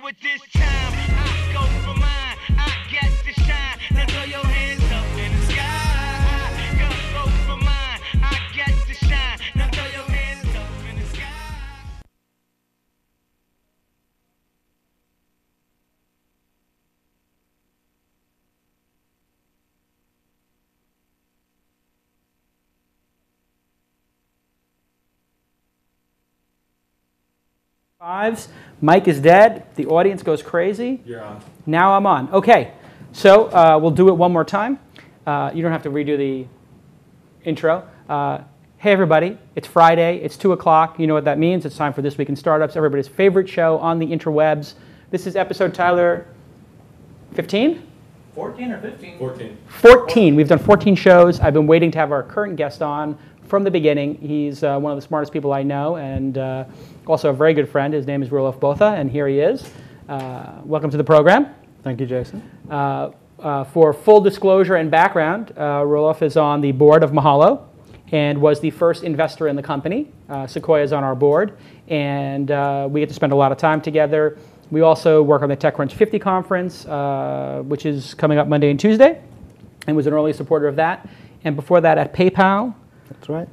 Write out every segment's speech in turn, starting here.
it this time. I go for mine. I get to shine. Now throw your hands up in the sky. I go for mine. I get to shine. Now throw your hands up in the sky. Fives. Mike is dead. The audience goes crazy. You're on. Now I'm on. Okay, so we'll do it one more time. You don't have to redo the intro. Hey everybody, it's Friday. It's 2 o'clock. You know what that means. It's time for This Week in Startups, everybody's favorite show on the interwebs. This is episode, Tyler, 15? 14 or 15? 14. 14. We've done 14 shows. I've been waiting to have our current guest on from the beginning. He's one of the smartest people I know, and also a very good friend. His name is Roelof Botha, and here he is. Welcome to the program. Thank you, Jason. For full disclosure and background, Roelof is on the board of Mahalo and was the first investor in the company. Sequoia is on our board, and we get to spend a lot of time together. We also work on the TechCrunch 50 conference, which is coming up Monday and Tuesday, and was an early supporter of that. And before that at PayPal. That's right.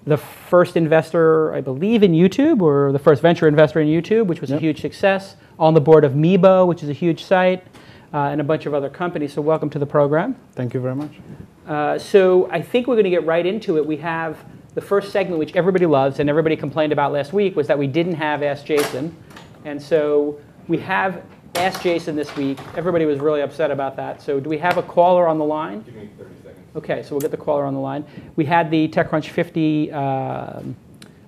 The first investor, I believe, in YouTube, or the first venture investor in YouTube, which was a huge success. On the board of Meebo, which is a huge site, and a bunch of other companies. So welcome to the program. Thank you very much. So I think we're going to get right into it. We have the first segment, which everybody loves, and everybody complained about last week, was that we didn't have Ask Jason. And so we have Ask Jason this week. Everybody was really upset about that. So do we have a caller on the line? Give me 30 seconds. Okay, so we'll get the caller on the line. We had the TechCrunch 50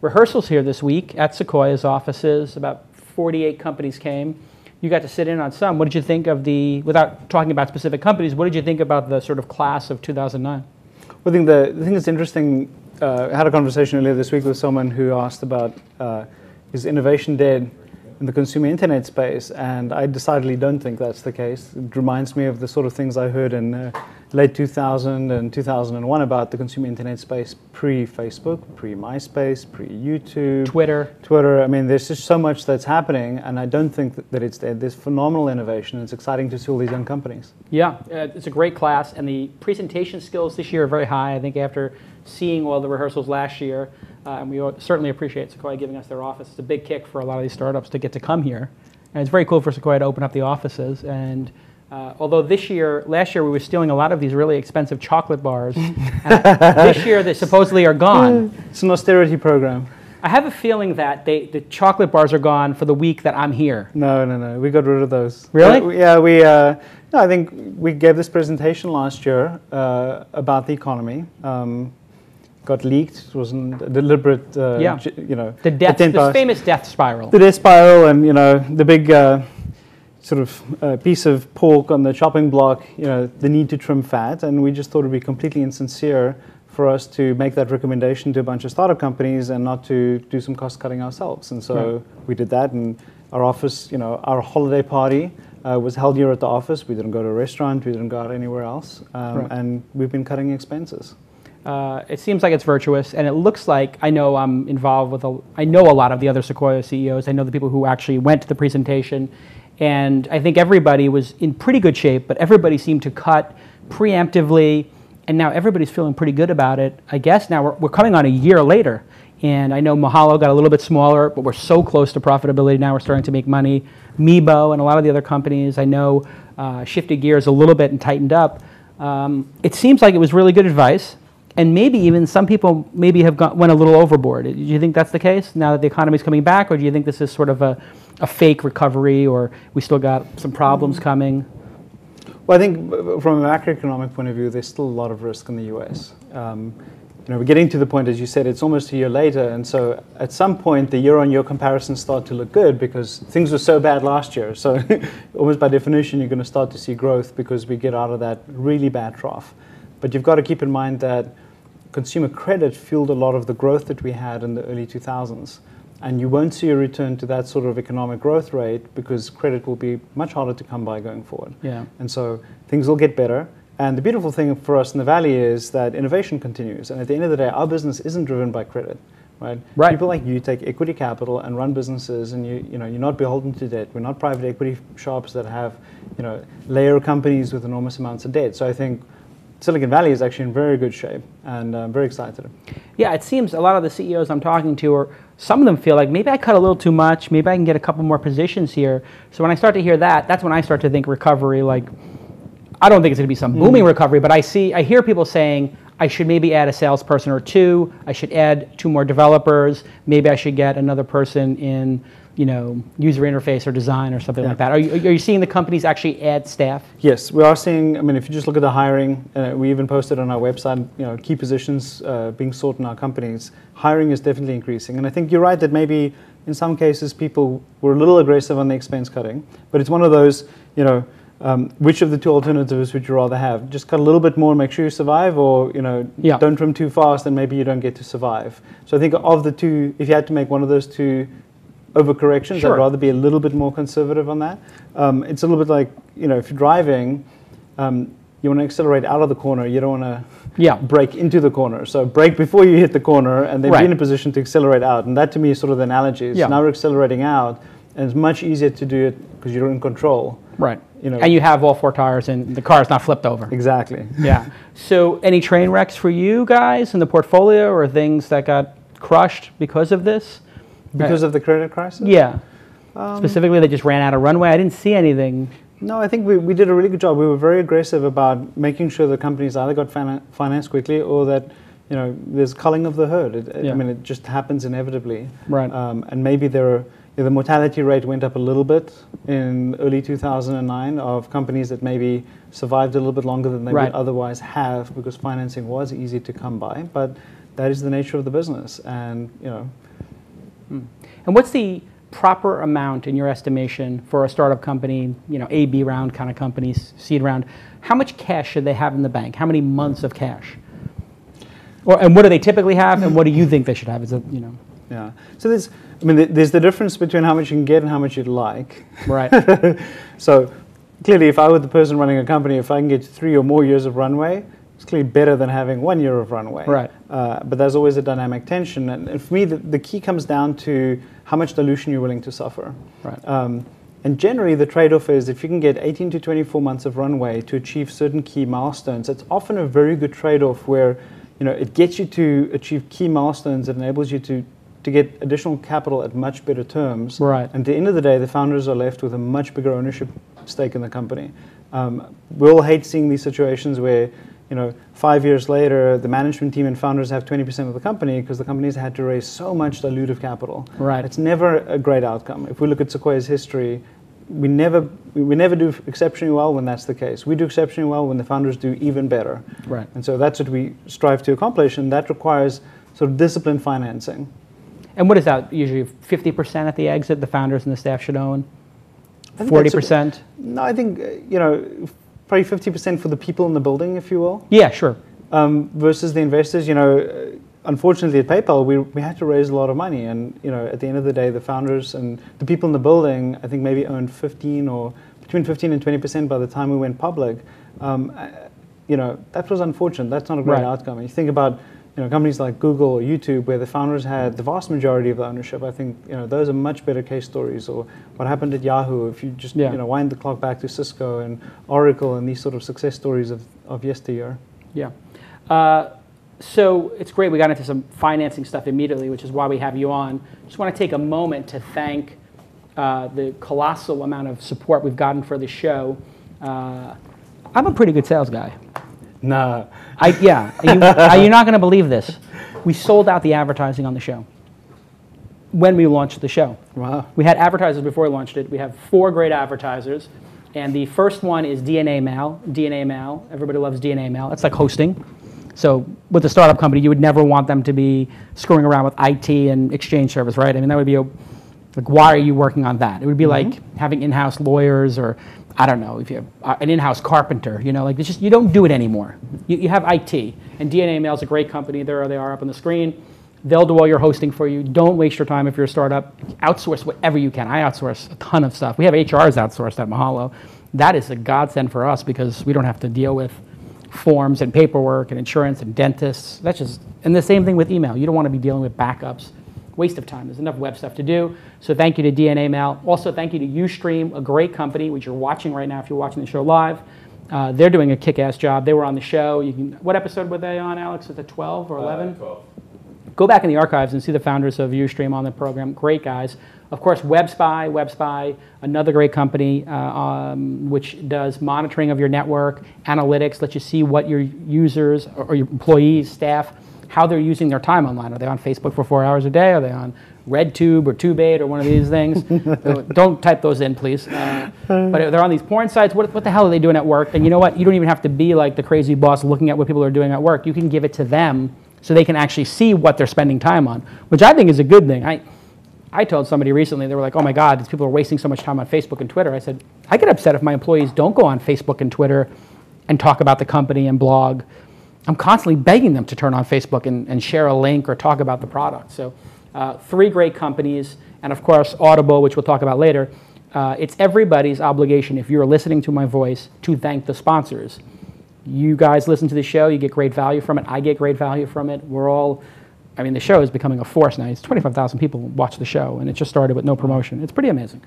rehearsals here this week at Sequoia's offices. About 48 companies came. You got to sit in on some. What did you think of the, without talking about specific companies, what did you think about the sort of class of 2009? Well, I think the thing that's interesting, I had a conversation earlier this week with someone who asked about is innovation dead in the consumer internet space, and I decidedly don't think that's the case. It reminds me of the sort of things I heard in late 2000 and 2001 about the consumer internet space pre-Facebook, pre-MySpace, pre-YouTube. Twitter. I mean, there's just so much that's happening, and I don't think that it's dead. There's phenomenal innovation, and it's exciting to see all these young companies. Yeah, it's a great class, and the presentation skills this year are very high. I think after seeing all the rehearsals last year, and we certainly appreciate Sequoia giving us their office. It's a big kick for a lot of these startups to get to come here. And it's very cool for Sequoia to open up the offices. And although last year we were stealing a lot of these really expensive chocolate bars, this year they supposedly are gone. It's an austerity program. I have a feeling that the chocolate bars are gone for the week that I'm here. No. We got rid of those. Really? No, I think we gave this presentation last year about the economy. Got leaked. It wasn't a deliberate, the famous death spiral. The death spiral, and the big sort of piece of pork on the chopping block. The need to trim fat, and we just thought it'd be completely insincere for us to make that recommendation to a bunch of startup companies and not to do some cost cutting ourselves. And so we did that, and our office, our holiday party was held here at the office. We didn't go to a restaurant. We didn't go out anywhere else, and we've been cutting expenses. It seems like it's virtuous, and it looks like, I know I'm involved with, I know a lot of the other Sequoia CEOs. I know the people who actually went to the presentation, and I think everybody was in pretty good shape, but everybody seemed to cut preemptively, and now everybody's feeling pretty good about it. I guess now we're coming on a year later, and I know Mahalo got a little bit smaller, but we're so close to profitability now. We're starting to make money. Meebo and a lot of the other companies I know shifted gears a little bit and tightened up. It seems like it was really good advice. And maybe even some people maybe have went a little overboard. Do you think that's the case now that the economy's coming back, or do you think this is sort of a fake recovery, or we still got some problems coming? Well, I think from a macroeconomic point of view, there's still a lot of risk in the U.S. We're getting to the point, as you said, it's almost a year later, and so at some point the year-on-year comparisons start to look good because things were so bad last year. So almost by definition, you're going to start to see growth because we get out of that really bad trough. But you've got to keep in mind that consumer credit fueled a lot of the growth that we had in the early 2000s. And you won't see a return to that sort of economic growth rate because credit will be much harder to come by going forward. Yeah. And so things will get better. And the beautiful thing for us in the Valley is that innovation continues. And at the end of the day, our business isn't driven by credit. right? Right. People like you take equity capital and run businesses, and you're not beholden to debt. We're not private equity shops that have, layer companies with enormous amounts of debt. So I think Silicon Valley is actually in very good shape, and I'm very excited. Yeah, it seems a lot of the CEOs I'm talking to some of them feel like maybe I cut a little too much, maybe I can get a couple more positions here. So when I start to hear that, that's when I start to think recovery, like, I don't think it's going to be some booming recovery, but I hear people saying, I should maybe add a salesperson or two, I should add 2 more developers, maybe I should get another person in, user interface or design or something like that. Are you seeing the companies actually add staff? Yes, we are seeing, if you just look at the hiring, we even posted on our website, key positions being sought in our companies, hiring is definitely increasing. And I think you're right that maybe in some cases people were a little aggressive on the expense cutting, but it's one of those, which of the 2 alternatives would you rather have? Just cut a little bit more and make sure you survive, or don't trim too fast and maybe you don't get to survive. So I think of the 2, if you had to make one of those 2 overcorrections, I'd rather be a little bit more conservative on that. It's a little bit like, if you're driving, you want to accelerate out of the corner, you don't want to brake into the corner. So brake before you hit the corner and then be in a position to accelerate out. And that to me is sort of the analogy. So now we're accelerating out, and it's much easier to do it because you're in control. Right. And you have all 4 tires and the car's not flipped over. Exactly. Yeah. So any train wrecks for you guys in the portfolio, or things that got crushed because of this? Because of the credit crisis? Yeah. Specifically, they just ran out of runway. I didn't see anything. No, I think we did a really good job. We were very aggressive about making sure the companies either got financed quickly, or that there's culling of the herd. It just happens inevitably. Right. And maybe the mortality rate went up a little bit in early 2009 of companies that maybe survived a little bit longer than they would otherwise have, because financing was easy to come by. But that is the nature of the business, and And what's the proper amount in your estimation for a startup company, A, B round kind of companies, seed round? How much cash should they have in the bank? How many months of cash? And what do they typically have, and what do you think they should have? Yeah. So there's the difference between how much you can get and how much you'd like. Right. So clearly, if I were the person running a company, if I can get 3 or more years of runway, it's clearly better than having 1 year of runway. Right. But there's always a dynamic tension. And for me, the key comes down to how much dilution you're willing to suffer. Right. And generally, the trade-off is if you can get 18 to 24 months of runway to achieve certain key milestones, it's often a very good trade-off where it gets you to achieve key milestones. It enables you to get additional capital at much better terms. Right. And at the end of the day, the founders are left with a much bigger ownership stake in the company. We all hate seeing these situations where 5 years later, the management team and founders have 20% of the company because the company's had to raise so much dilutive capital. Right. It's never a great outcome. If we look at Sequoia's history, we never do exceptionally well when that's the case. We do exceptionally well when the founders do even better. Right. And so that's what we strive to accomplish, and that requires sort of disciplined financing. And what is that? Usually 50% at the exit the founders and the staff should own? 40%? No, I think, probably 50% for the people in the building, if you will. Yeah, sure. Versus the investors. Unfortunately at PayPal, we had to raise a lot of money, and at the end of the day, the founders and the people in the building, I think maybe owned between 15 and 20% by the time we went public. That was unfortunate. That's not a great outcome. And you think about companies like Google or YouTube, where the founders had the vast majority of the ownership. I think those are much better case stories. Or what happened at Yahoo, if you just wind the clock back to Cisco and Oracle and these sort of success stories of yesteryear. Yeah. So it's great we got into some financing stuff immediately, which is why we have you on. Just want to take a moment to thank the colossal amount of support we've gotten for the show. I'm a pretty good sales guy. Nah. You're not going to believe this. We sold out the advertising on the show when we launched the show. Wow. We had advertisers before we launched it. We have 4 great advertisers. And the first one is DNA Mail. DNA Mail. Everybody loves DNA Mail. It's like hosting. So with a startup company, you would never want them to be screwing around with IT and Exchange service, right? I mean, that would be like, why are you working on that? It would be like having in-house lawyers, or I don't know, if you have an in-house carpenter, it's just, you don't do it anymore. You have IT, and DNA Mail is a great company. There they are up on the screen. They'll do all your hosting for you. Don't waste your time if you're a startup. Outsource whatever you can. I outsource a ton of stuff. We have HRs outsourced at Mahalo. That is a godsend for us because we don't have to deal with forms and paperwork and insurance and dentists. And the same thing with email. You don't want to be dealing with backups. Waste of time. There's enough web stuff to do. So thank you to DNA Mail. Also, thank you to Ustream, a great company, which you're watching right now if you're watching the show live. They're doing a kick-ass job. They were on the show. What episode were they on, Alex? Was it 12 or 11? 12. Go back in the archives and see the founders of Ustream on the program. Great guys. Of course, WebSpy, another great company which does monitoring of your network, analytics, lets you see what your users or your employees, staff, how they're using their time online. Are they on Facebook for 4 hours a day? Are they on RedTube or TubeAid or one of these things? Don't type those in, please. But they're on these porn sites. What the hell are they doing at work? And you know what? You don't even have to be like the crazy boss looking at what people are doing at work. You can give it to them so they can actually see what they're spending time on, which I think is a good thing. I told somebody recently, they were like, oh my God, these people are wasting so much time on Facebook and Twitter. I said, I get upset if my employees don't go on Facebook and Twitter and talk about the company and blog. I'm constantly begging them to turn on Facebook and share a link or talk about the product. So 3 great companies, and of course Audible, which we'll talk about later. It's everybody's obligation, if you're listening to my voice, to thank the sponsors. You guys listen to the show, you get great value from it, I get great value from it. The show is becoming a force now. It's 25,000 people watch the show, and it just started with no promotion. It's pretty amazing.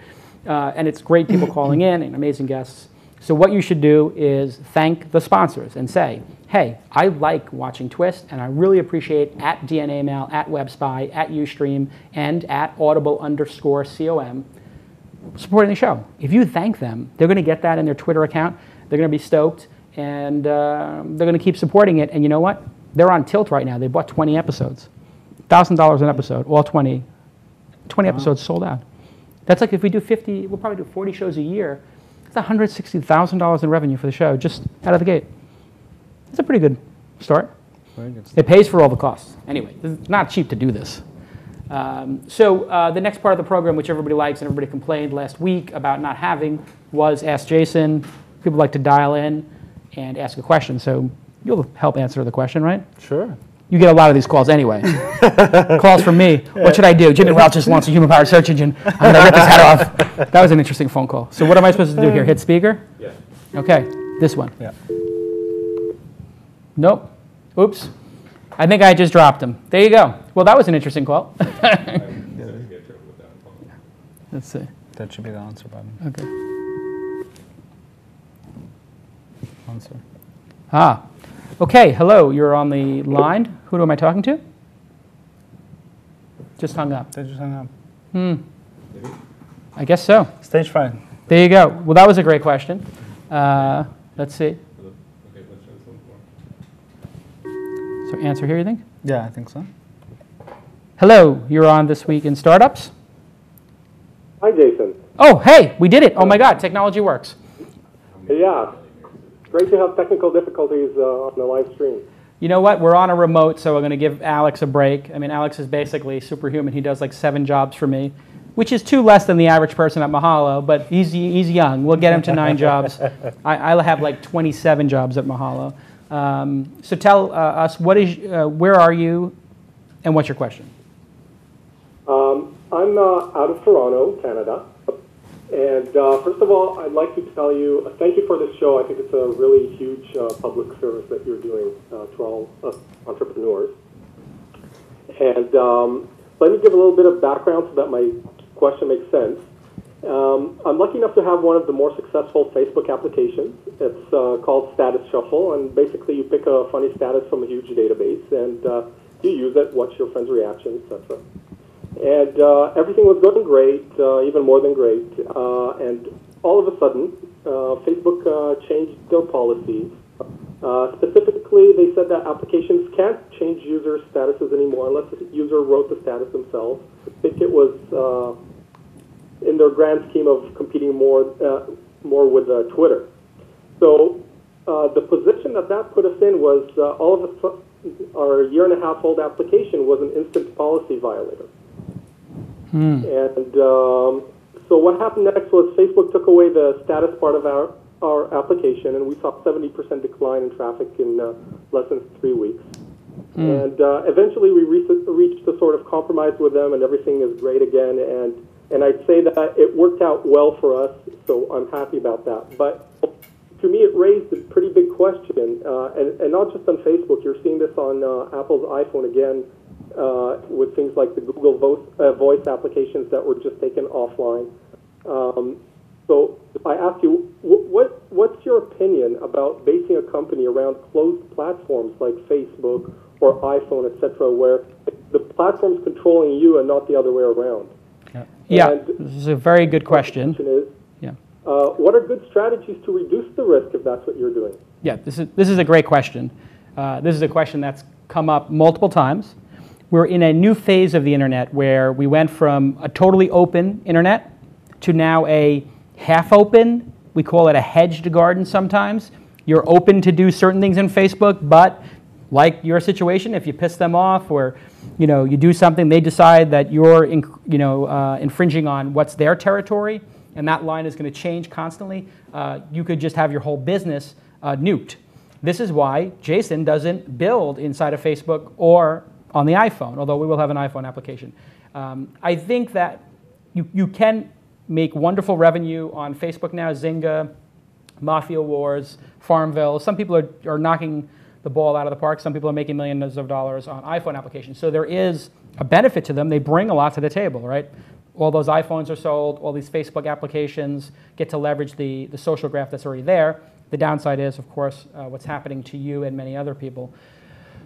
And it's great people calling in and amazing guests. So what you should do is thank the sponsors and say, hey, I like watching Twist, and I really appreciate at DNA Mail, at WebSpy, at Ustream, and at Audible_com supporting the show. If you thank them, they're going to get that in their Twitter account. They're going to be stoked, and they're going to keep supporting it. And you know what? They're on tilt right now. They bought 20 episodes. $1,000 an episode, all 20. 20 episodes sold out. That's like if we do 50, we'll probably do 40 shows a year. It's $160,000 in revenue for the show just out of the gate. It's a pretty good start. Very good. It pays for all the costs. Anyway, it's not cheap to do this. The next part of the program, which everybody likes and everybody complained last week about not having, was Ask Jason. People like to dial in and ask a question. So you'll help answer the question, right? Sure. You get a lot of these calls anyway. Calls from me. What should I do? Jimmy Welch just launched a human-powered search engine. I'm going to rip his head off. That was an interesting phone call. So what am I supposed to do here? Hit speaker? Yeah. Okay, this one. Yeah. Nope. Oops. I think I just dropped him. There you go. Well, that was an interesting call. Let's see. That should be the answer button. Okay. Answer. Okay, hello, you're on the line. Who am I talking to? Just hung up. They just hung up. I guess so. Stage fright. There you go. Well, that was a great question. Let's see. So answer here, you think? Yeah, I think so. Hello, you're on This Week in Startups. Hi, Jason. Oh, hey, we did it. Oh my God, technology works. Yeah, great to have technical difficulties on the live stream. You know what? We're on a remote, so we're going to give Alex a break. I mean, Alex is basically superhuman. He does like 7 jobs for me, which is 2 less than the average person at Mahalo, but he's young. We'll get him to 9 jobs. I'll have like 27 jobs at Mahalo. So tell us, where are you, and what's your question? I'm out of Toronto, Canada. And first of all, I'd like to tell you, thank you for this show. I think it's a really huge public service that you're doing to all entrepreneurs. And let me give a little bit of background so that my question makes sense. I'm lucky enough to have one of the more successful Facebook applications. It's called Status Shuffle, and basically you pick a funny status from a huge database, and you use it, watch your friends' reactions, etc. And everything was going great, even more than great. And all of a sudden, Facebook changed their policies. Specifically, they said that applications can't change user statuses anymore unless the user wrote the status themselves. I think it was in their grand scheme of competing more with Twitter. So the position that put us in was all of a sudden, our 1.5-year-old application was an instant policy violator. And so what happened next was Facebook took away the status part of our application, and we saw 70% decline in traffic in less than 3 weeks. And eventually we reached a sort of compromise with them, and everything is great again. And I'd say that it worked out well for us, so I'm happy about that. But to me, it raised a pretty big question, and not just on Facebook. You're seeing this on Apple's iPhone again, with things like the Google voice applications that were just taken offline. So I ask you, what's your opinion about basing a company around closed platforms like Facebook or iPhone, etc., where the platform's controlling you and not the other way around? Yeah, And this is a very good question. Yeah. What are good strategies to reduce the risk if that's what you're doing? Yeah, this is a great question. This is a question that's come up multiple times. We're in a new phase of the internet where we went from a totally open internet to now a half open. We call it a hedged garden sometimes. You're open to do certain things in Facebook, but like your situation, if you piss them off or you do something, they decide that you're infringing on what's their territory, and that line is going to change constantly. You could just have your whole business nuked. This is why Jason doesn't build inside of Facebook or on the iPhone, although we will have an iPhone application. I think that you can make wonderful revenue on Facebook now. Zynga, Mafia Wars, Farmville. Some people are knocking the ball out of the park. Some people are making millions of dollars on iPhone applications. So there is a benefit to them. They bring a lot to the table, right? All those iPhones are sold. All these Facebook applications get to leverage the social graph that's already there. The downside is, of course, what's happening to you and many other people.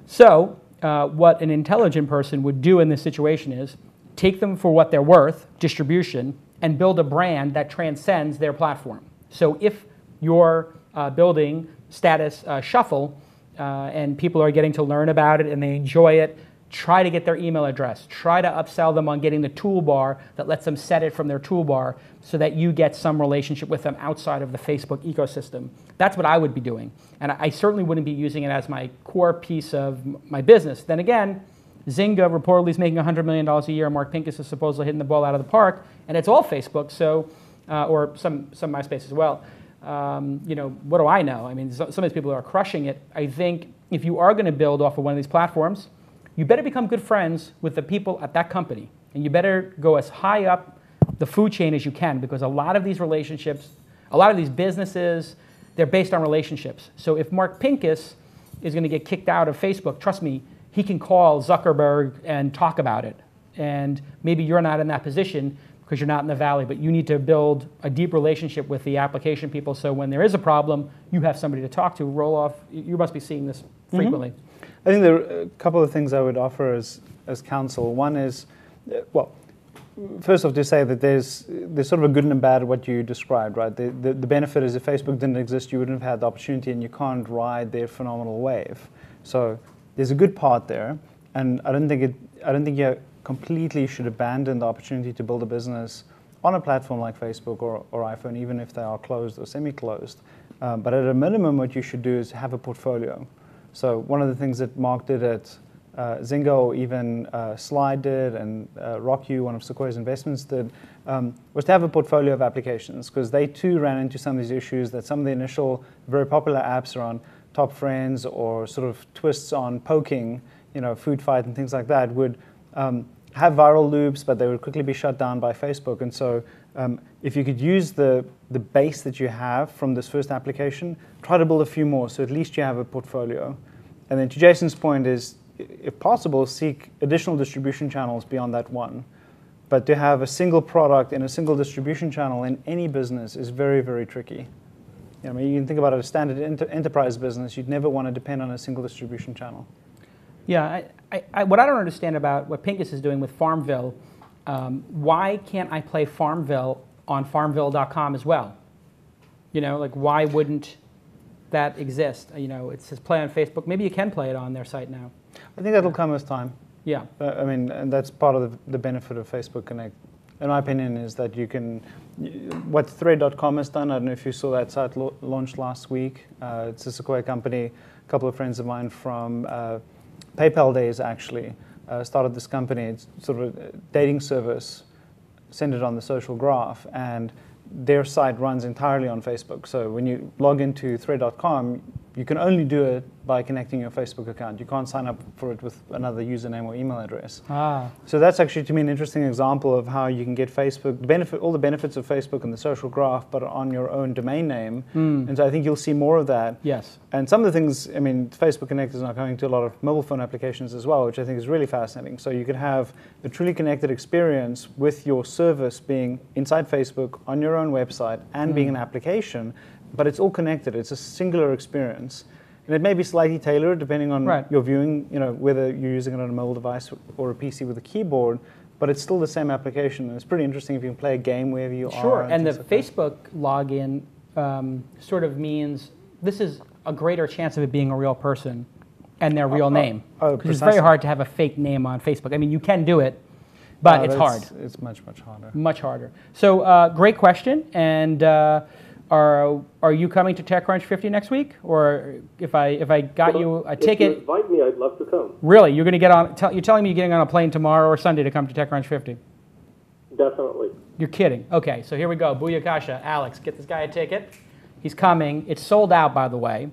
So what an intelligent person would do in this situation is take them for what they're worth, distribution, and build a brand that transcends their platform. So if you're building status shuffle and people are getting to learn about it and they enjoy it, try to get their email address. Try to upsell them on getting the toolbar that lets them set it from their toolbar so that you get some relationship with them outside of the Facebook ecosystem. That's what I would be doing. And I certainly wouldn't be using it as my core piece of my business. Then again, Zynga reportedly is making $100 million a year. Mark Pincus is supposedly hitting the ball out of the park, and it's all Facebook, so or some MySpace as well. What do I know? I mean, some of these people are crushing it. I think if you are going to build off of one of these platforms, you better become good friends with the people at that company, and you better go as high up the food chain as you can, because a lot of these relationships, a lot of these businesses, they're based on relationships. So if Mark Pincus is going to get kicked out of Facebook, trust me, he can call Zuckerberg and talk about it. And maybe you're not in that position because you're not in the valley, but you need to build a deep relationship with the application people so when there is a problem, you have somebody to talk to. Roelof, you must be seeing this frequently. I think there are a couple of things I would offer as counsel. One is, well, first off, to say that there's sort of a good and a bad of what you described, right? The benefit is if Facebook didn't exist, you wouldn't have had the opportunity, and you can't ride their phenomenal wave. So there's a good part there, and I don't think you completely should abandon the opportunity to build a business on a platform like Facebook or iPhone, even if they are closed or semi-closed. But at a minimum, what you should do is have a portfolio. So one of the things that Mark did at Zynga, or even Slide did, and RockU, one of Sequoia's investments, did, was to have a portfolio of applications, because they too ran into some of these issues that some of the initial very popular apps around Top Friends or sort of twists on poking, Food Fight and things like that would have viral loops, but they would quickly be shut down by Facebook. And so if you could use the base that you have from this first application, try to build a few more, so at least you have a portfolio. And then to Jason's point is, if possible, seek additional distribution channels beyond that one. But to have a single product in a single distribution channel in any business is very, very tricky. I mean, you can think about it as a standard enterprise business. You'd never want to depend on a single distribution channel. Yeah, what I don't understand about what Pincus is doing with Farmville, why can't I play Farmville on farmville.com as well? Why wouldn't that exist? It says play on Facebook. Maybe you can play it on their site now. I think that'll come with time. Yeah. And that's part of the benefit of Facebook Connect. In my opinion, is that you can, what Thread.com has done, I don't know if you saw that site launched last week. It's a Sequoia company. A couple of friends of mine from PayPal days actually started this company. It's sort of a dating service centered on the social graph, and their site runs entirely on Facebook. So when you log into Thread.com, you can only do it by connecting your Facebook account. You can't sign up for it with another username or email address. So that's actually, to me, an interesting example of how you can get Facebook, all the benefits of Facebook and the social graph, but on your own domain name. And so I think you'll see more of that. Yes. And some of the things, I mean, Facebook Connect is now coming to a lot of mobile phone applications as well, which I think is really fascinating. So you could have a truly connected experience with your service being inside Facebook, on your own website, and being an application, but it's all connected. It's a singular experience. And it may be slightly tailored depending on your viewing, whether you're using it on a mobile device or a PC with a keyboard, but it's still the same application. And it's pretty interesting if you can play a game wherever you are. Sure, and the Facebook login sort of means this is a greater chance of it being a real person and their real name. Because it's very hard to have a fake name on Facebook. I mean, you can do it, but it's hard. It's much, much harder. Much harder. So great question. And are you coming to TechCrunch 50 next week? Or if I got you a ticket? If you invite me, I'd love to come. Really? You're going to get on? You're telling me you're getting on a plane tomorrow or Sunday to come to TechCrunch 50? Definitely. You're kidding. Okay, so here we go. Booyakasha. Alex, get this guy a ticket. He's coming. It's sold out, by the way.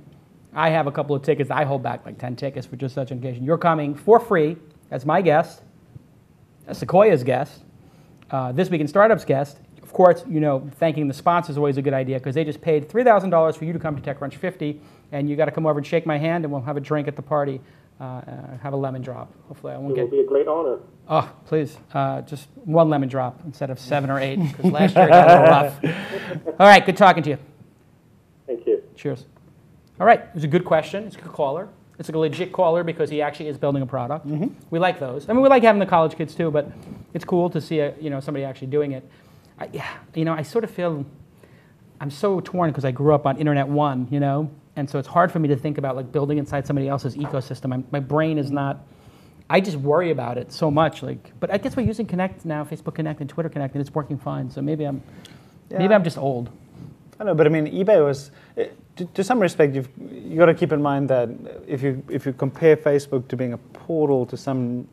I have a couple of tickets. I hold back like 10 tickets for just such an occasion. You're coming for free as my guest, as Sequoia's guest, This Week in Startups guest. Of course, thanking the sponsors is always a good idea because they just paid $3,000 for you to come to TechCrunch 50, and you got to come over and shake my hand, and we'll have a drink at the party, have a lemon drop. Hopefully, I won't get. It will be a great honor. Oh, please, just one lemon drop instead of 7 or 8 because last year it got a little rough. All right, good talking to you. Thank you. Cheers. All right, it was a good question. It's a good caller. It's a legit caller because he actually is building a product. We like those. I mean, we like having the college kids too, but it's cool to see somebody actually doing it. I sort of feel I'm so torn because I grew up on Internet 1, and so it's hard for me to think about like building inside somebody else's ecosystem. My brain is not. I just worry about it so much. But I guess we're using Connect now, Facebook Connect and Twitter Connect, and it's working fine. So maybe I'm just old. I know, but I mean, eBay was, to some respect, you got to keep in mind that if you compare Facebook to being a portal to some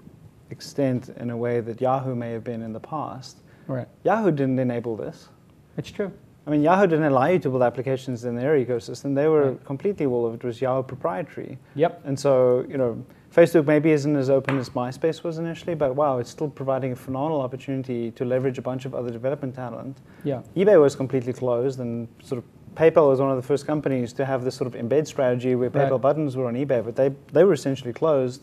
extent in a way that Yahoo may have been in the past, right? Yahoo didn't enable this. It's true. I mean, Yahoo didn't allow you to build applications in their ecosystem. They were completely, all of it was Yahoo proprietary. Yep. And so, Facebook maybe isn't as open as MySpace was initially, but wow, it's still providing a phenomenal opportunity to leverage a bunch of other development talent. Yeah. eBay was completely closed, and sort of PayPal was one of the first companies to have this sort of embed strategy where PayPal buttons were on eBay, but they were essentially closed.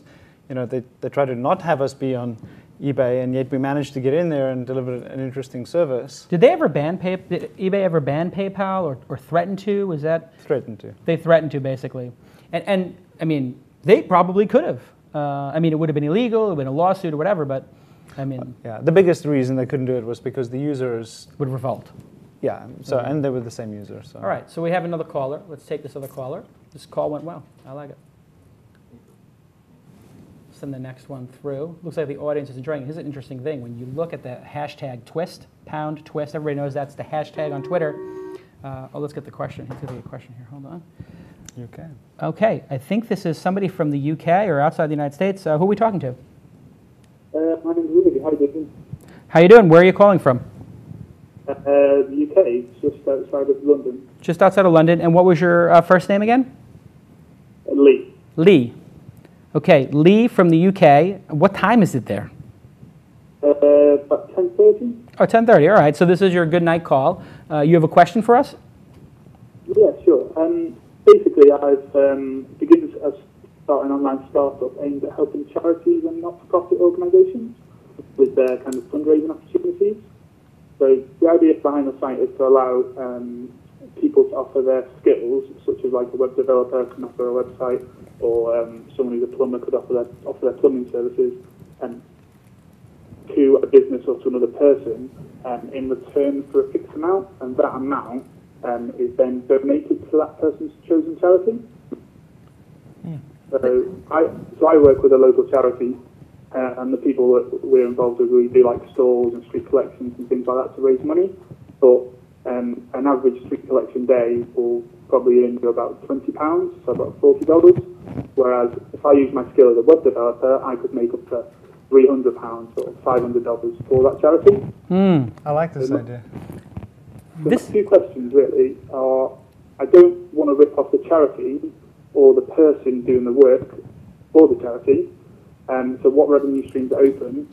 They tried to not have us be on eBay, and yet we managed to get in there and deliver an interesting service. Did they ever did eBay ever ban PayPal or threaten to? Was that threatened to? They threatened to basically, and I mean they probably could have. It would have been illegal, it would have been a lawsuit or whatever. But I mean, the biggest reason they couldn't do it was because the users would revolt. Yeah. So and they were the same user. So. All right. So we have another caller. Let's take this other caller. This call went well. I like it. Send the next one through. Looks like the audience is enjoying it. Here's an interesting thing. When you look at the hashtag twist, #twist, everybody knows that's the hashtag on Twitter. Let's get the question. Let's get the question here. Hold on. UK. Okay. I think this is somebody from the UK or outside the United States. Who are we talking to? My name is Ruby. How are you doing? How you doing? Where are you calling from? The UK, just outside of London. Just outside of London. And what was your first name again? Lee. Lee. Okay, Lee from the UK. What time is it there? About 10:30. Oh, 10:30. All right. So this is your good night call. You have a question for us? Yeah, sure. Basically, I've begun to start an online startup aimed at helping charities and not-for-profit organisations with their kind of fundraising opportunities. So the idea behind the site is to allow people to offer their skills, such as like a web developer can offer a website, or someone who's a plumber could offer their plumbing services, to a business or to another person in return for a fixed amount, and that amount is then donated to that person's chosen charity. So I work with a local charity, and the people that we're involved with, we do like stalls and street collections and things like that to raise money. But an average street collection day will probably earn you about £20, so about $40. Whereas if I use my skill as a web developer, I could make up to £300 or $500 for that charity. I like this idea. So my two questions really are: I don't want to rip off the charity, or the person doing the work for the charity. So what revenue streams are open,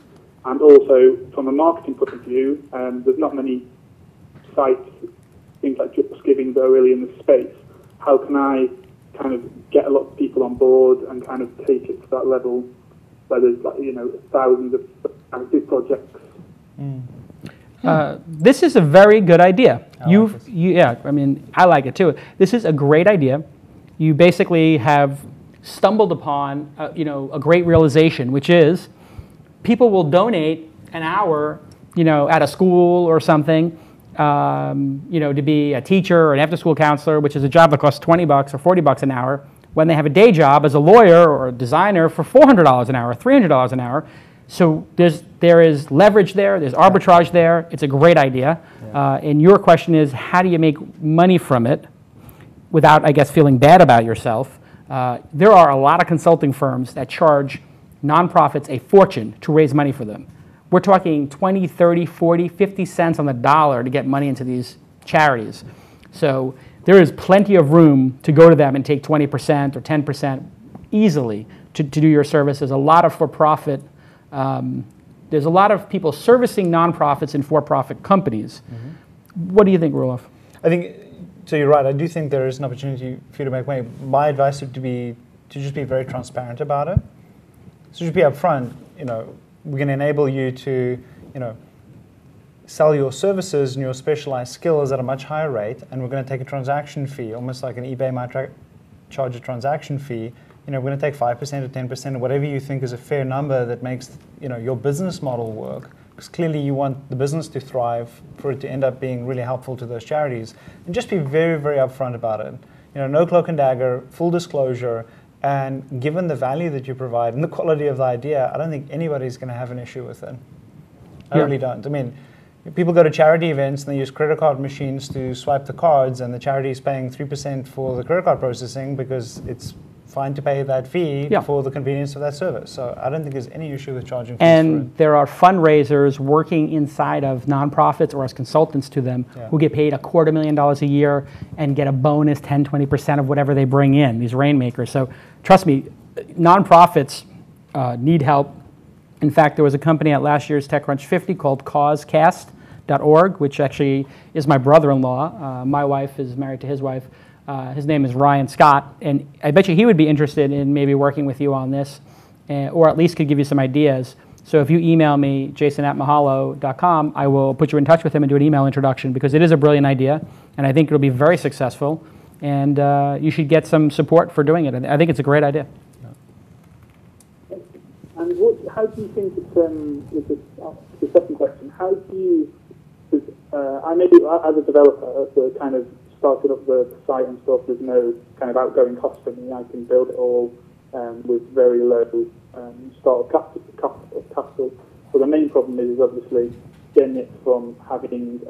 and also from a marketing point of view, there's not many sites, things like JustGiving, that are really in the space. How can I kind of get a lot of people on board and kind of take it to that level where there's, like, you know, thousands of active projects? This is a very good idea. Yeah, I mean, I like it too. This is a great idea. You basically have stumbled upon, you know, a great realization, which is people will donate an hour, you know, at a school or something, you know, to be a teacher or an after-school counselor, which is a job that costs $20 or $40 an hour, when they have a day job as a lawyer or a designer for $400 an hour, $300 an hour. So there is leverage there, there's arbitrage there. It's a great idea. And your question is, how do you make money from it without, I guess, feeling bad about yourself? There are a lot of consulting firms that charge nonprofits a fortune to raise money for them. We're talking 20, 30, 40, 50 cents on the dollar to get money into these charities. So there is plenty of room to go to them and take 20% or 10% easily to do your services. A lot of for-profit, there's a lot of people servicing nonprofits and for-profit companies. What do you think, Roelof? I think, so you're right, I do think there is an opportunity for you to make money. My advice would be to just be very transparent about it. So just be upfront, you know, we're going to enable you to, you know, sell your services and your specialized skills at a much higher rate, and we're going to take a transaction fee, almost like an eBay might charge a transaction fee. You know, we're going to take 5% or 10%, whatever you think is a fair number that makes, you know, your business model work. Because clearly you want the business to thrive, for it to end up being really helpful to those charities. And just be very, very upfront about it. You know, no cloak and dagger, full disclosure, and given the value that you provide and the quality of the idea, I don't think anybody's going to have an issue with it. I really don't. I mean, people go to charity events and they use credit card machines to swipe the cards, and the charity is paying 3% for the credit card processing because it's fine to pay that fee for the convenience of that service. So I don't think there's any issue with charging fees for it. And there are fundraisers working inside of nonprofits or as consultants to them who get paid $250,000 a year and get a bonus 10, 20% of whatever they bring in, these rainmakers. So trust me, nonprofits need help. In fact, there was a company at last year's TechCrunch 50 called causecast.org, which actually is my brother-in-law. My wife is married to his wife. His name is Ryan Scott, and I bet you he would be interested in maybe working with you on this, or at least could give you some ideas. So if you email me, jason@mahalo.com, I will put you in touch with him and do an email introduction, because it is a brilliant idea, and I think it'll be very successful, and you should get some support for doing it. I think it's a great idea. And how do you think it's, the second question, how do you, I maybe as a developer, the kind of started up the site and stuff, there's no kind of outgoing cost for me. I can build it all with very low startup capital. So the main problem is obviously getting it from having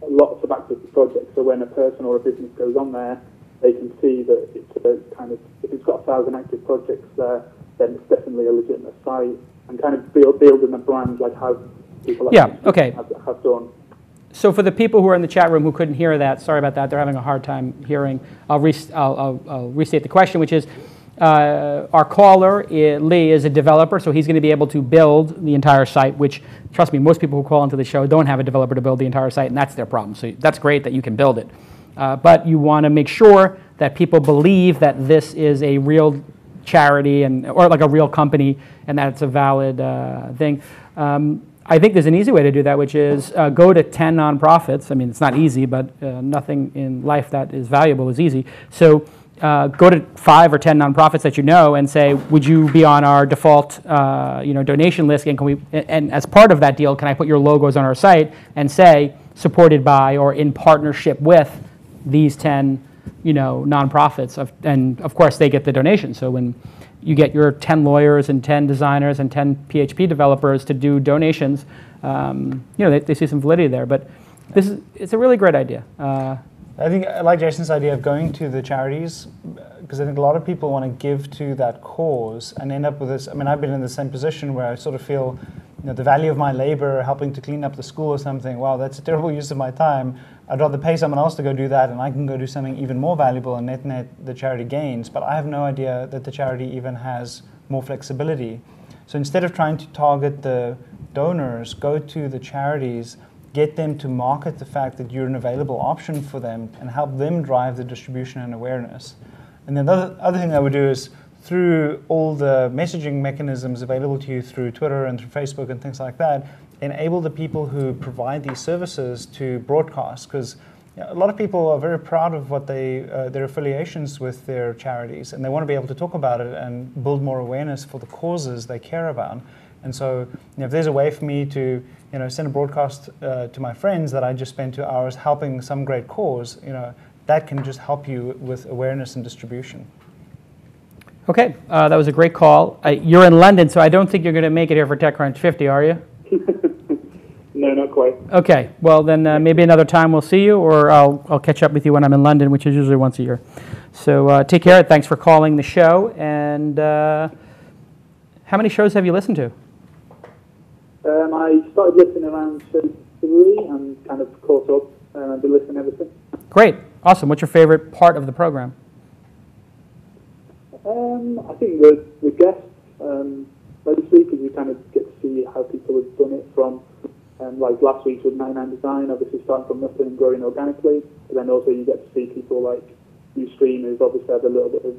lots of active projects. So when a person or a business goes on there, they can see that it's a kind of, if it's got 1,000 active projects there, then it's definitely a legitimate site, and kind of building a brand like how people have done. So for the people who are in the chat room who couldn't hear that, sorry about that, they're having a hard time hearing. I'll restate the question, which is, our caller, Lee, is a developer, so he's going to be able to build the entire site, which, trust me, most people who call into the show don't have a developer to build the entire site, and that's their problem. So that's great that you can build it. But you want to make sure that people believe that this is a real charity or like a real company, and that it's a valid thing. I think there's an easy way to do that, which is go to 10 nonprofits. I mean, it's not easy, but nothing in life that is valuable is easy. So go to 5 or 10 nonprofits that you know and say, would you be on our default donation list? And, and as part of that deal, can I put your logos on our site and say, supported by or in partnership with these 10 nonprofits? And of course, they get the donation. So when you get your 10 lawyers and 10 designers and 10 PHP developers to do donations, they see some validity there. But it's a really great idea. I think I like Jason's idea of going to the charities, because I think a lot of people want to give to that cause and end up with this. I mean, I've been in the same position where I sort of feel, the value of my labor helping to clean up the school or something, wow, that's a terrible use of my time. I'd rather pay someone else to go do that, and I can go do something even more valuable, and net the charity gains, but I have no idea that the charity even has more flexibility. So instead of trying to target the donors, go to the charities, get them to market the fact that you're an available option for them, and help them drive the distribution and awareness. And then the other thing I would do is, through all the messaging mechanisms available to you through Twitter and through Facebook and things like that, enable the people who provide these services to broadcast, because a lot of people are very proud of what their affiliations with their charities, and they want to be able to talk about it and build more awareness for the causes they care about. And so, if there's a way for me to, send a broadcast to my friends that I just spent 2 hours helping some great cause, that can just help you with awareness and distribution. Okay, that was a great call. You're in London, so I don't think you're going to make it here for TechCrunch 50, are you? No, not quite. Okay, well then maybe another time we'll see you, or I'll catch up with you when I'm in London, which is usually once a year. So take care. Thanks for calling the show. And how many shows have you listened to? I started listening around show 3 and kind of caught up, and I've been listening ever since. Great, awesome. What's your favorite part of the program? I think the guests, mostly, because you kind of get to see how people have done it from, like last week with 99 Design, obviously starting from nothing and growing organically, but then also you get to see people like Ustream, who's obviously had a little bit of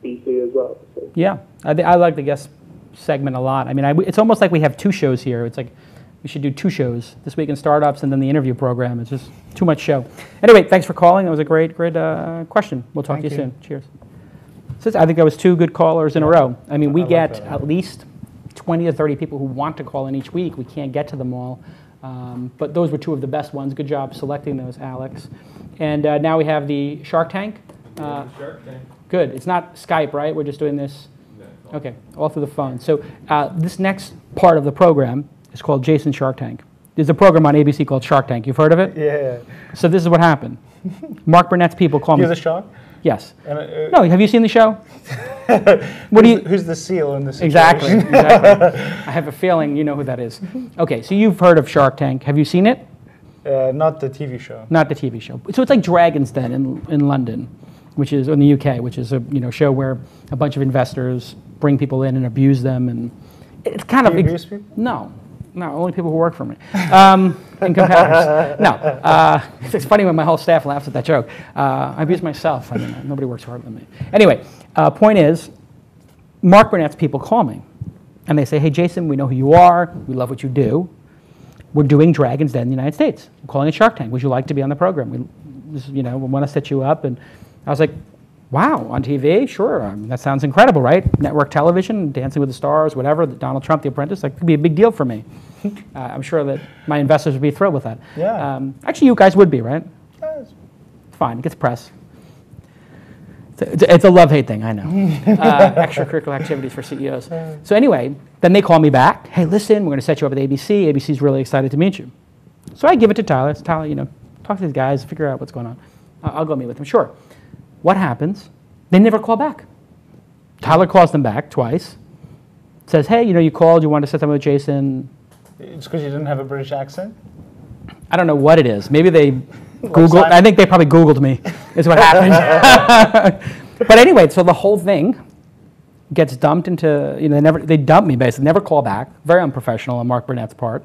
BC as well. So. Yeah, I like the guest segment a lot. I mean, it's almost like we have 2 shows here. It's like we should do 2 shows, This Week in Startups and then the interview program. It's just too much show. Anyway, thanks for calling. That was a great question. We'll talk to you soon. Cheers. So I think that was 2 good callers in a row. I mean, we get at least 20 to 30 people who want to call in each week. We can't get to them all. But those were 2 of the best ones. Good job selecting those, Alex. And now we have the Shark Tank. Shark Tank. Good. It's not Skype, right? We're just doing this? No. Okay, all through the phone. So this next part of the program is called Jason Shark Tank. There's a program on ABC called Shark Tank. You've heard of it? Yeah. So this is what happened. Mark Burnett's people call me. You're the shark? Yes. No, have you seen the show? Who's the seal in this? Exactly. I have a feeling you know who that is. Okay, so you've heard of Shark Tank. Have you seen it? Not the TV show. Not the TV show. So it's like Dragon's Den in London, which is in the UK, which is a show where a bunch of investors bring people in and abuse them, and it's kind of abuse people? No, only people who work for me. And competitors. No, it's funny when my whole staff laughs at that joke. I abuse myself. I mean, nobody works harder than me. Anyway, point is, Mark Burnett's people call me, and they say, "Hey, Jason, we know who you are. We love what you do. We're doing Dragon's Den in the United States. We're calling it Shark Tank. Would you like to be on the program? We want to set you up." And I was like, "Wow, on TV? Sure. That sounds incredible, right? Network television, Dancing with the Stars, whatever. Donald Trump, The Apprentice. That could be a big deal for me. I'm sure that my investors would be thrilled with that. Yeah. Actually, you guys would be, right? Yes. Fine. It gets press. It's a love-hate thing, I know. Extracurricular activities for CEOs. So anyway, then they call me back. "Hey, listen, we're going to set you up at ABC. ABC's really excited to meet you." So I give it to Tyler. Tyler, talk to these guys, figure out what's going on. I'll go meet with them. Sure. What happens? They never call back. Tyler calls them back twice. Says, "Hey, you called. You wanted to set something with Jason." It's because you didn't have a British accent? I don't know what it is. Maybe they Googled. I think they probably Googled me, is what happened. But anyway, so the whole thing gets dumped into, they dump me basically, never call back. Very unprofessional on Mark Burnett's part.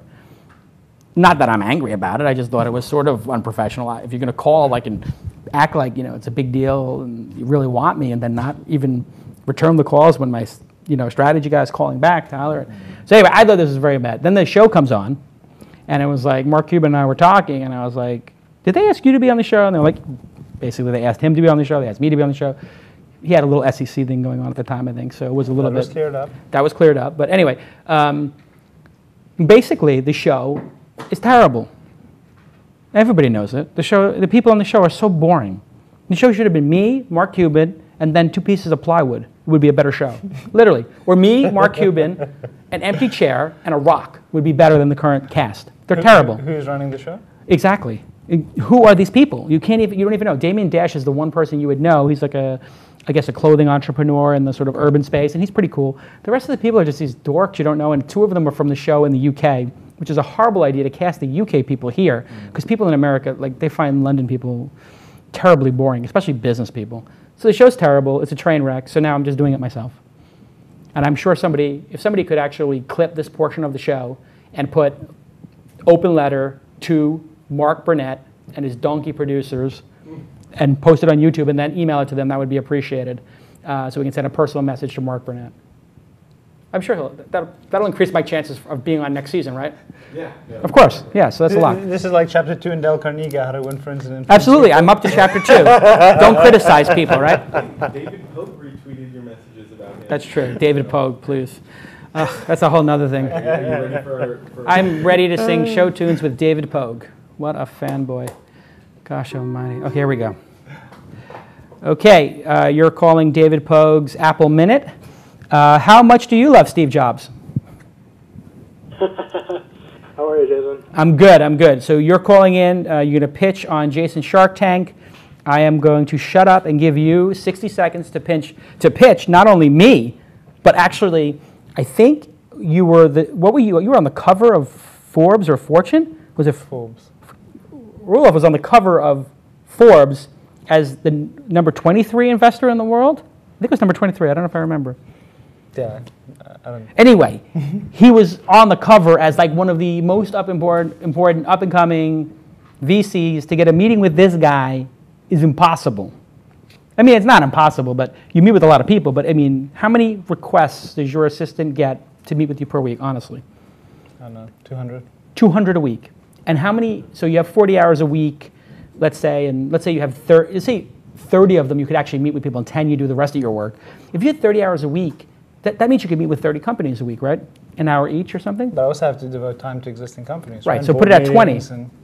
Not that I'm angry about it. I just thought it was sort of unprofessional. If you're going to call and act like, it's a big deal and you really want me, and then not even return the calls when my, strategy guy's calling back, Tyler. So anyway, I thought this was very bad. Then the show comes on, and it was like Mark Cuban and I were talking, and I was like, "Did they ask you to be on the show?" And they're like, basically they asked him to be on the show. They asked me to be on the show. He had a little SEC thing going on at the time, I think, so it was a little bit. That was cleared up. That was cleared up. But anyway, basically the show is terrible. Everybody knows it. The people on the show are so boring. The show should have been me, Mark Cuban, and then 2 pieces of plywood. It would be a better show, literally. Or me, Mark Cuban, an empty chair, and a rock would be better than the current cast. They're terrible. Who's running the show? Exactly. Who are these people? You don't even know. Damien Dash is the one person you would know. He's like a clothing entrepreneur in the sort of urban space, and he's pretty cool. The rest of the people are just these dorks you don't know, and 2 of them are from the show in the UK, which is a horrible idea to cast the UK people here, because people in America, like, they find London people terribly boring, especially business people. So the show's terrible, it's a train wreck, so now I'm just doing it myself. And I'm sure if somebody could actually clip this portion of the show and put open letter to Mark Burnett and his donkey producers and post it on YouTube and then email it to them, that would be appreciated. So we can send a personal message to Mark Burnett. I'm sure that'll increase my chances of being on next season, right? Yeah. Of course, yeah, so that's a lot. This is like chapter 2 in Dale Carnegie, How to Win Friends and Influence. Absolutely, I'm up to chapter 2. Don't criticize people, right? David Pope retweeted your messages about him. That's true. David Pogue, please. That's a whole nother thing. Are you ready for I'm ready to sing show tunes with David Pogue. What a fanboy. Gosh almighty. Okay, here we go. Okay, you're calling David Pogue's Apple Minute. How much do you love Steve Jobs? How are you, Jason? I'm good. So you're calling in, you're going to pitch on Jason's Shark Tank. I am going to shut up and give you 60 seconds to pitch not only me, but actually, I think you were what were you? You were on the cover of Forbes or Fortune? Was it Forbes? Roelof was on the cover of Forbes as the number 23 investor in the world. I think it was number 23. I don't know if I remember. Yeah, I don't know. Anyway, he was on the cover as like one of the most important up-and-coming VCs. To get a meeting with this guy is impossible. I mean, it's not impossible, but you meet with a lot of people. But I mean, how many requests does your assistant get to meet with you per week, honestly? I don't know, 200. 200 a week. And how many, so you have 40 hours a week, let's say, and let's say you have 30 of them you could actually meet with people, and 10 you do the rest of your work. If you had 30 hours a week, that means you could meet with 30 companies a week, right? An hour each or something? But I also have to devote time to existing companies. Right, so put it at 20.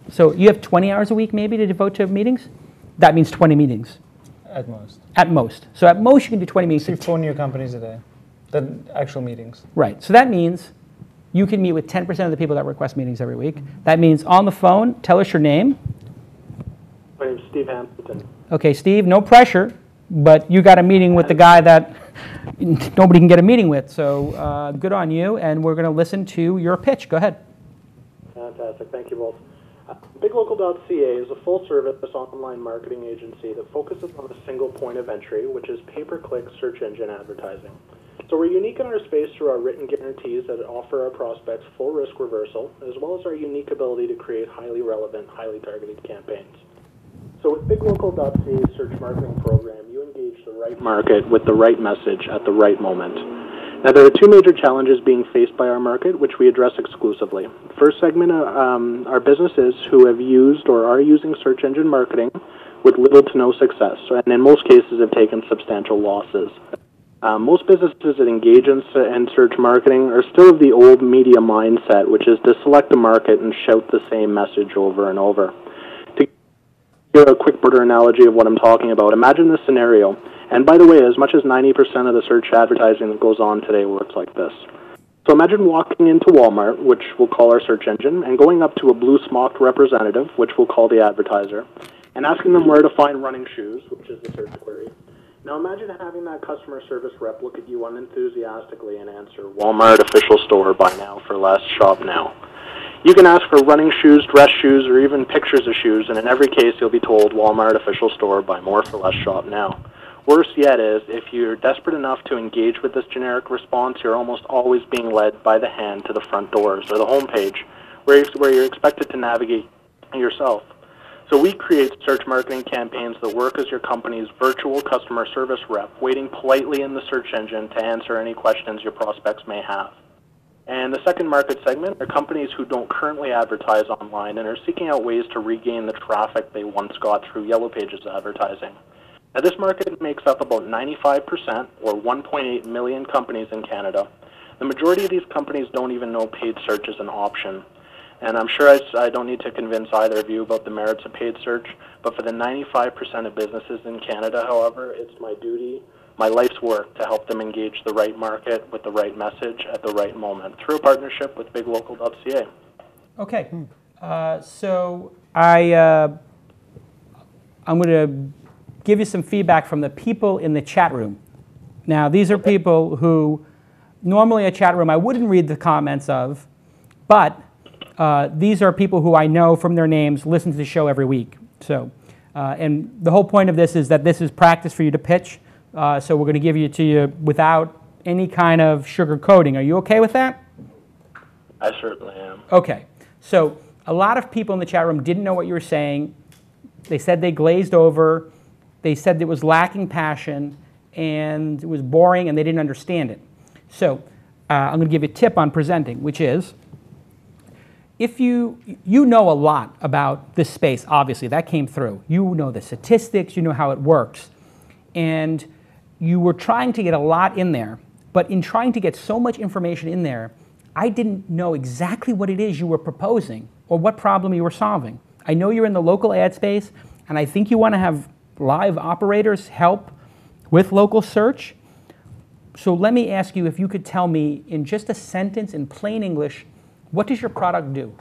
So you have 20 hours a week maybe to devote to meetings? That means 20 meetings. At most. At most. So at most you can do 20 meetings. See 4 new companies a day. The actual meetings. Right, so that means you can meet with 10% of the people that request meetings every week. That means on the phone, tell us your name. My name's Steve Hampton. Okay, Steve, no pressure, but you got a meeting with the guy that nobody can get a meeting with. So good on you, and we're going to listen to your pitch. Go ahead. Fantastic. Thank you both. BigLocal.ca is a full-service online marketing agency that focuses on a single point of entry, which is pay-per-click search engine advertising. So we're unique in our space through our written guarantees that offer our prospects full risk reversal, as well as our unique ability to create highly relevant, highly targeted campaigns. So with BigLocal.ca's search marketing program, you engage the right market with the right message at the right moment. Now, there are 2 major challenges being faced by our market, which we address exclusively. First segment are businesses who have used or are using search engine marketing with little to no success, and in most cases have taken substantial losses. Most businesses that engage in search marketing are still of the old media mindset, which is to select a market and shout the same message over and over. To give a quick broader analogy of what I'm talking about, imagine this scenario. And by the way, as much as 90% of the search advertising that goes on today works like this. So imagine walking into Walmart, which we'll call our search engine, and going up to a blue smocked representative, which we'll call the advertiser, and asking them where to find running shoes, which is the search query. Now imagine having that customer service rep look at you unenthusiastically and answer, Walmart official store, buy now for less, shop now. You can ask for running shoes, dress shoes, or even pictures of shoes, and in every case you'll be told, Walmart official store, buy more for less, shop now. Worse yet is, if you're desperate enough to engage with this generic response, you're almost always being led by the hand to the front doors or the home page, where you're expected to navigate yourself. So we create search marketing campaigns that work as your company's virtual customer service rep, waiting politely in the search engine to answer any questions your prospects may have. And the second market segment are companies who don't currently advertise online and are seeking out ways to regain the traffic they once got through Yellow Pages advertising. Now, this market makes up about 95%, or 1.8 million companies in Canada. The majority of these companies don't even know paid search is an option. And I'm sure I don't need to convince either of you about the merits of paid search, but for the 95% of businesses in Canada, however, it's my duty, my life's work to help them engage the right market with the right message at the right moment through a partnership with BigLocal.ca. Okay, so I'm going to give you some feedback from the people in the chat room. Now, these are people who normally a chat room I wouldn't read the comments of, but these are people who I know from their names, listen to the show every week. So, and the whole point of this is that this is practice for you to pitch. So we're going to give it to you without any kind of sugar coating. Are you okay with that? I certainly am. Okay. So a lot of people in the chat room didn't know what you were saying. They said they glazed over. They said it was lacking passion, and it was boring, and they didn't understand it. So I'm going to give you a tip on presenting, which is, if you know a lot about this space, obviously, that came through. You know the statistics, you know how it works. And you were trying to get a lot in there, but in trying to get so much information in there, I didn't know exactly what it is you were proposing or what problem you were solving. I know you're in the local ad space, and I think you want to have live operators help with local search. So let me ask you if you could tell me in just a sentence in plain English, what does your product do?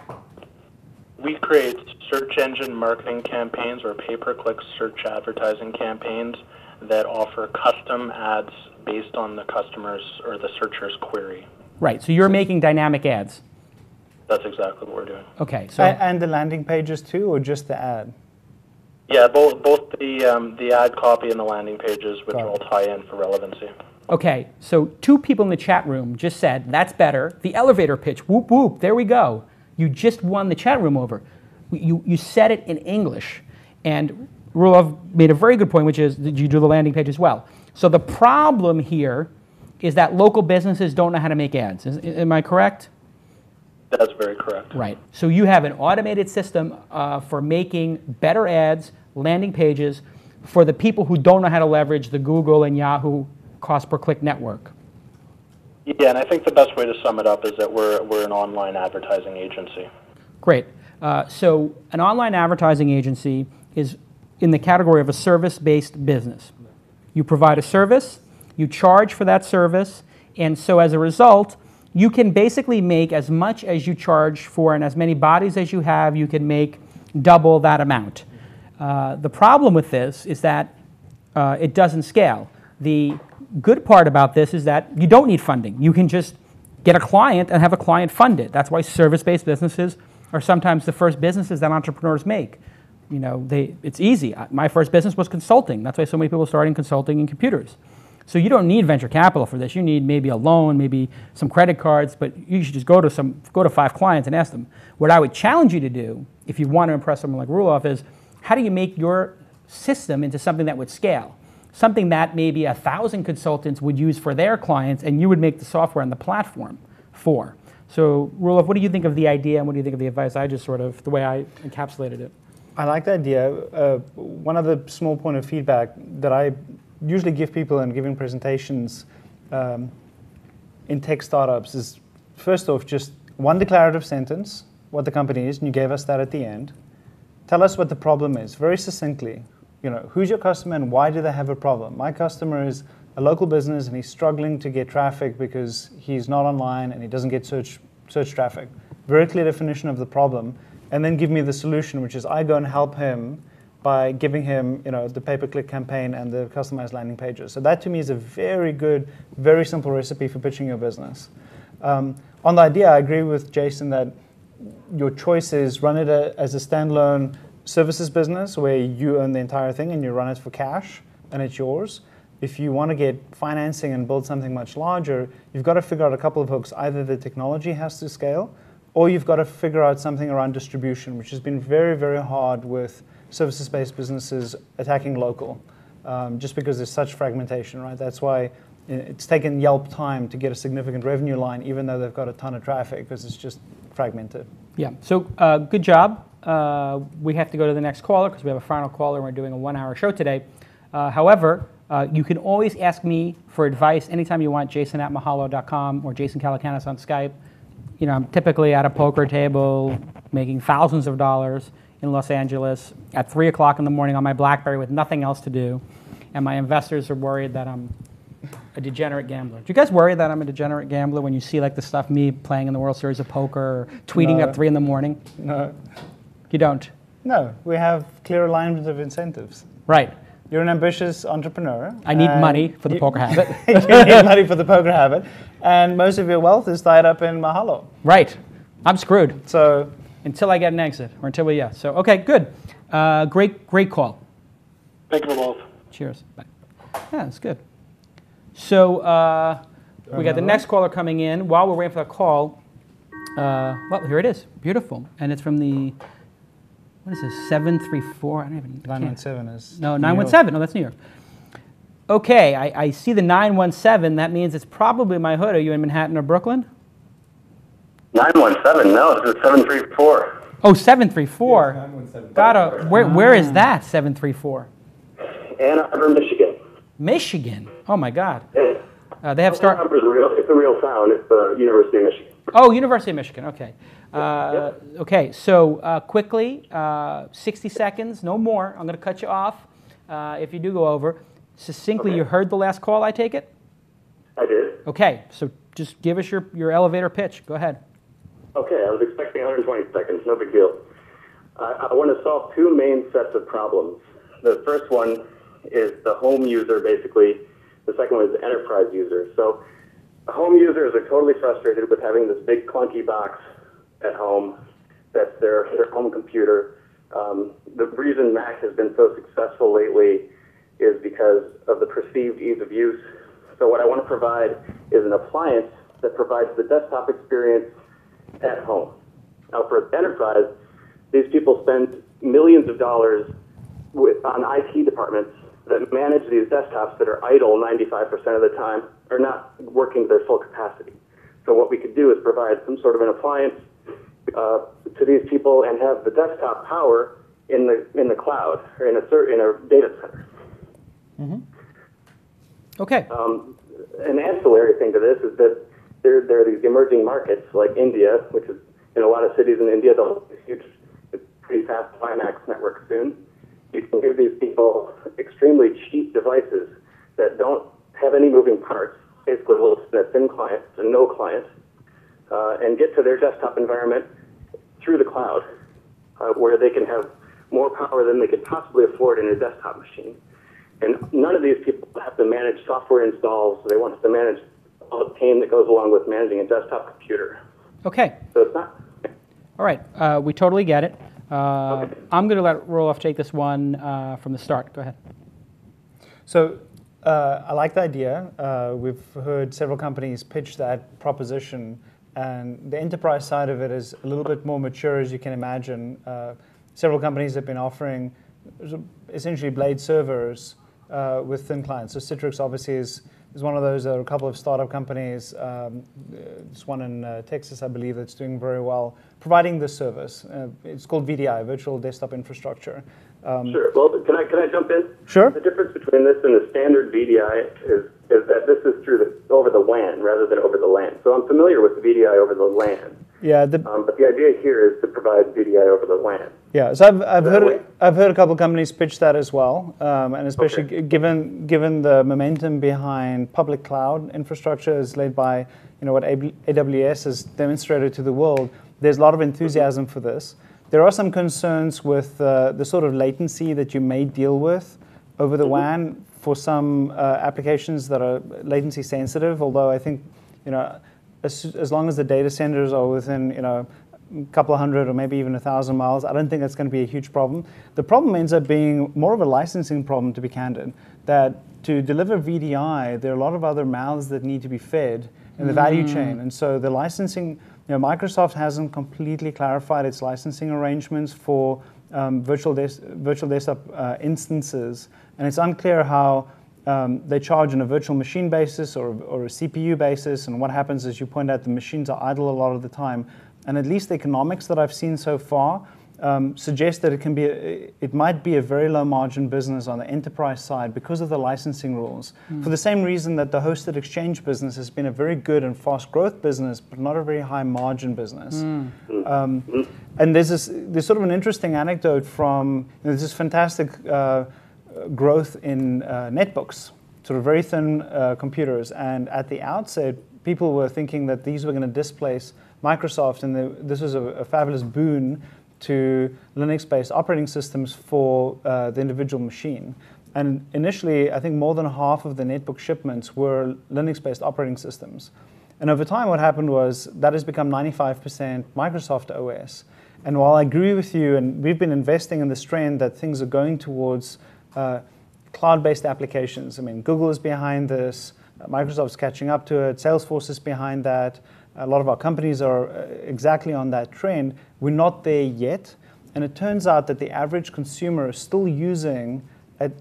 We create search engine marketing campaigns or pay-per-click search advertising campaigns that offer custom ads based on the customer's or the searcher's query. Right, so you're making dynamic ads. That's exactly what we're doing. Okay, so And the landing pages too, or just the ad? Yeah, both the ad copy and the landing pages, which all tie in for relevancy. okay, so 2 people in the chat room just said, that's better. The elevator pitch, whoop, whoop, there we go. You just won the chat room over. You said it in English. And Roelof made a very good point, which is, did you do the landing page as well? So the problem here is that local businesses don't know how to make ads. Am I correct? That's very correct. Right. So you have an automated system for making better ads, landing pages, for the people who don't know how to leverage the Google and Yahoo cost per click network. Yeah, and I think the best way to sum it up is that we're an online advertising agency. Great. So an online advertising agency is in the category of a service-based business. You provide a service, you charge for that service, and so as a result, you can basically make as much as you charge for, and as many bodies as you have, you can make double that amount. The problem with this is that it doesn't scale. The good part about this is that you don't need funding. You can just get a client and have a client fund it. That's why service-based businesses are sometimes the first businesses that entrepreneurs make. You know, it's easy. My first business was consulting. That's why so many people started in consulting in computers. So you don't need venture capital for this. You need maybe a loan, maybe some credit cards, but you should just go to 5 clients and ask them. What I would challenge you to do, if you want to impress someone like Roelof, is how do you make your system into something that would scale? Something that maybe 1,000 consultants would use for their clients, and you would make the software and the platform for. So, Roelof, what do you think of the idea, and what do you think of the advice? I just sort of, the way I encapsulated it. I like the idea. One of the small point of feedback that I usually give people in giving presentations in tech startups is, first off, just one declarative sentence, what the company is, and you gave us that at the end. Tell us what the problem is, very succinctly. You know, who's your customer and why do they have a problem? My customer is a local business and he's struggling to get traffic because he's not online and he doesn't get search traffic. Very clear definition of the problem. And then give me the solution, which is I go and help him by giving him, you know, the pay-per-click campaign and the customized landing pages. So that to me is a very good, very simple recipe for pitching your business. On the idea, I agree with Jason that your choice is run it as a standalone services business where you own the entire thing and you run it for cash and it's yours. If you want to get financing and build something much larger, you've got to figure out a couple of hooks. Either the technology has to scale, or you've got to figure out something around distribution, which has been very, very hard with services-based businesses attacking local, just because there's such fragmentation, right? That's why it's taken Yelp time to get a significant revenue line, even though they've got a ton of traffic, because it's just fragmented. Yeah, so good job. We have to go to the next caller because we have a final caller and we're doing a 1-hour show today. However, you can always ask me for advice anytime you want, jason@mahalo.com or Jason Calacanis on Skype. You know, I'm typically at a poker table making thousands of dollars in Los Angeles at 3 o'clock in the morning on my BlackBerry with nothing else to do. And my investors are worried that I'm a degenerate gambler. Do you guys worry that I'm a degenerate gambler when you see like the stuff me playing in the World Series of Poker or tweeting at 3 in the morning? No. You don't? No, we have clear alignment of incentives. Right. You're an ambitious entrepreneur. I need money for the poker habit. You need money for the poker habit. And most of your wealth is tied up in Mahalo. Right. I'm screwed. So Until I get an exit, or until we, So, okay, good. Great call. Thank you both. Cheers. Bye. Yeah, that's good. So, we got the next caller coming in. While we're waiting for that call, well, here it is. Beautiful. And it's from the, what is this, 734? I don't even, 917 is. No, 917. No, that's New York. Okay, I see the 917. That means it's probably my hood. Are you in Manhattan or Brooklyn? 917, no, it's 734. Oh, 734. Yes, 917. Gotta, where is that, 734? Ann Arbor, Michigan. Michigan. Oh, my God. Yeah. They have Ann Arbor is it's a real town. It's the University of Michigan. Oh, University of Michigan. Okay. Okay. So quickly, 60 seconds, no more. I'm going to cut you off if you do go over. Succinctly, Okay. You heard the last call, I take it? I did. Okay. So just give us your elevator pitch. Go ahead. Okay, I was expecting 120 seconds, no big deal. I want to solve two main sets of problems. The first one is the home user, basically. The second one is the enterprise user. So the home users are totally frustrated with having this big clunky box at home that's their home computer. The reason Mac has been so successful lately is because of the perceived ease of use. So what I want to provide is an appliance that provides the desktop experience at home. Now for the enterprise, these people spend millions of dollars on IT departments that manage these desktops that are idle 95% of the time or not working to their full capacity. So what we could do is provide some sort of an appliance to these people and have the desktop power in the cloud or in a data center. Mm-hmm. Okay. An ancillary thing to this is that there are these emerging markets like India, which is in a lot of cities in India, they'll have a huge, pretty fast WiMAX network soon. You can give these people extremely cheap devices that don't have any moving parts, basically a little thin client and no client, and get to their desktop environment through the cloud, where they can have more power than they could possibly afford in a desktop machine. And none of these people have to manage software installs. They want us to manage all the pain that goes along with managing a desktop computer. Okay. So it's not. All right. We totally get it. Okay. I'm going to let Roelof take this one from the start. Go ahead. So I like the idea. We've heard several companies pitch that proposition, and the enterprise side of it is a little bit more mature, as you can imagine. Several companies have been offering essentially blade servers with thin clients. So Citrix obviously is one of those. There are a couple of startup companies. There's one in Texas, I believe, that's doing very well, providing this service. It's called VDI, Virtual Desktop Infrastructure. Sure. Well, can I jump in? Sure. The difference between this and the standard VDI is that this is over the WAN rather than over the LAN. So I'm familiar with the VDI over the LAN. Yeah. But the idea here is to provide VDI over the WAN. Yeah. So I've heard a couple of companies pitch that as well, and especially given the momentum behind public cloud infrastructure is led by what AWS has demonstrated to the world. There's a lot of enthusiasm for this. There are some concerns with the sort of latency that you may deal with over the WAN for some applications that are latency sensitive, although I think, as long as the data centers are within, a couple of hundred or maybe even 1,000 miles, I don't think that's going to be a huge problem. The problem ends up being more of a licensing problem, to be candid, that to deliver VDI, there are a lot of other mouths that need to be fed in the value chain. And so the licensing, Microsoft hasn't completely clarified its licensing arrangements for virtual desktop instances, and it's unclear how they charge on a virtual machine basis or a CPU basis, and what happens, as you point out, the machines are idle a lot of the time. And at least the economics that I've seen so far suggest that it might be a very low margin business on the enterprise side because of the licensing rules. For the same reason that the hosted exchange business has been a very good and fast growth business, but not a very high margin business. And there's sort of an interesting anecdote from there's this fantastic growth in netbooks, sort of very thin computers. And at the outset, people were thinking that these were going to displace Microsoft, and this was a fabulous boon to Linux-based operating systems for the individual machine. And initially, I think more than half of the netbook shipments were Linux-based operating systems. And over time, what happened was that has become 95% Microsoft OS. And while I agree with you, and we've been investing in this trend that things are going towards cloud-based applications. I mean, Google is behind this. Microsoft's catching up to it. Salesforce is behind that. A lot of our companies are exactly on that trend. We're not there yet. And it turns out that the average consumer is still using,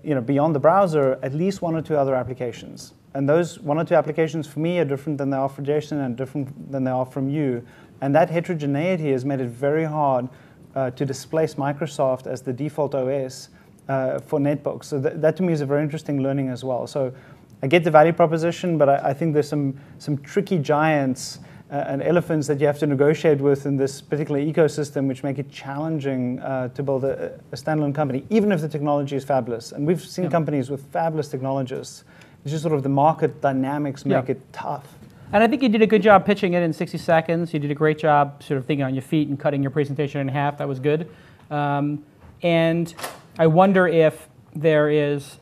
beyond the browser, at least one or two other applications. And those one or two applications for me are different than they are for Jason and different than they are from you. And that heterogeneity has made it very hard to displace Microsoft as the default OS for netbooks. So that to me is a very interesting learning as well. So I get the value proposition, but I think there's some tricky giants and elephants that you have to negotiate with in this particular ecosystem, which make it challenging to build a standalone company, even if the technology is fabulous. And we've seen companies with fabulous technologists. It's just sort of the market dynamics make it tough. And I think you did a good job pitching it in 60 seconds. You did a great job sort of thinking on your feet and cutting your presentation in half. That was good. And I wonder if there is,